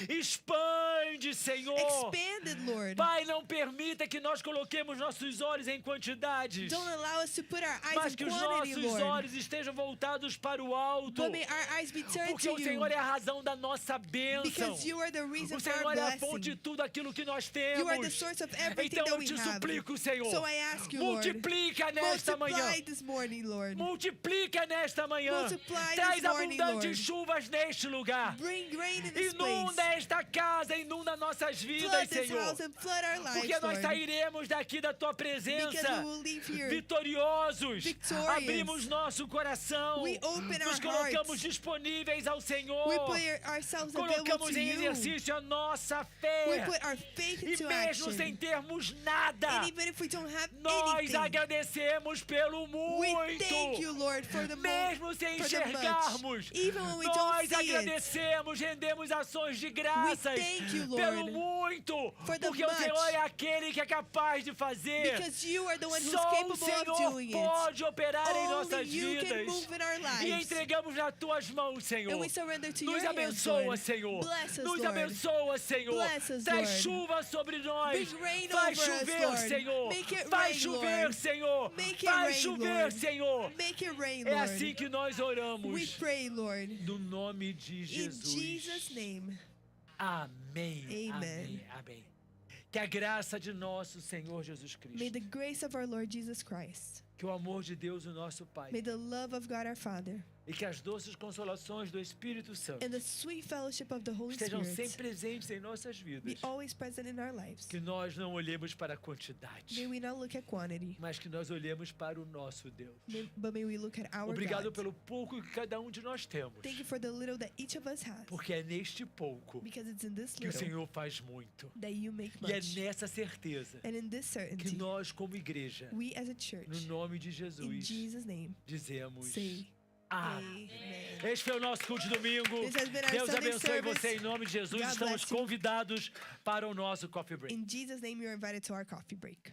expande, Senhor. Expand it, Lord. Pai, não permita que nós coloquemos nossos olhos em quantidades, Don't allow us to put our eyes mas in que os quantity, nossos Lord. olhos estejam voltados para o alto, But may our eyes be turned porque to o you, Senhor é a razão da nossa bênção. because you are the reason O for our Senhor é a fonte de blessing. tudo aquilo que nós You are the temos. source of everything Então that eu we te have. suplico, Senhor, So I ask you, Lord, multiplica nesta manhã. multiply this morning, Lord. Multiplica nesta manhã. Multiply Traz this morning, abundantes Lord. chuvas neste lugar. Bring rain in this place. Inunda esta casa, inunda nossas vidas, Flood this this Senhor. house and flood our lives, Porque nós Lord. sairemos daqui da tua Because presença we will leave here vitoriosos. victorious. Abrimos nosso coração. We open Nos our colocamos hearts. disponíveis ao Senhor. We put ourselves available Colocamos to em you. exercício a nossa We fé. put our faith E into mesmo action. sem termos nada, And even if we don't have nós anything, agradecemos pelo we thank you, muito. Lord, for the Mesmo sem for the much. enxergarmos, Even when we nós don't see it. agradecemos, rendemos ações de graças thank you, pelo Lord, muito, for the porque o Senhor much. é aquele que é capaz de fazer. Because you are the one who's Só o capable of Senhor doing it. pode operar em Only nossas you can vidas. move in our E lives. entregamos nas tuas mãos, Senhor. And we surrender to Nos your hands, abençoa, Lord. Senhor. Bless us, Nos Lord. abençoa, Senhor. Bless us, Traz Lord. chuva sobre nós. Bring rain Faz over us, chover, Lord. Senhor. Make it Faz rain, chover, Lord. Senhor. Make it Faz rain, chover, Lord. Senhor. Make it rain, É Lord. assim que nós oramos. We pray, Lord. No nome de In Jesus. Jesus' name. Amém. Amen. Amém. Amém. Que a graça de nosso Senhor Jesus May Cristo, the grace of our Lord Jesus Christ, que o amor de Deus, o nosso Pai, may the love of God our Father, e que as doces consolações do Espírito Santo and the sweet fellowship of the Holy estejam sempre Spirit presentes em nossas be vidas. always present in our lives. Que nós não olhemos para a May quantidade, we not look at quantity, mas que nós olhemos para o nosso Deus. but may we look at our Obrigado God. pelo pouco que cada um de nós temos, Thank you for the little that each of us has, porque é neste pouco because it's in this que o little Senhor faz muito. that you make E é much. nessa certeza And in this que certainty, nós, como igreja, we as a no church, nome de in Jesus, Jesus' name, dizemos say amém. amen. Este foi o nosso culto de domingo. This has been our Deus Sunday abençoe service. você em nome de Jesus. God Estamos bless you. convidados para o nosso coffee break. In Jesus' name, you're invited to our coffee break.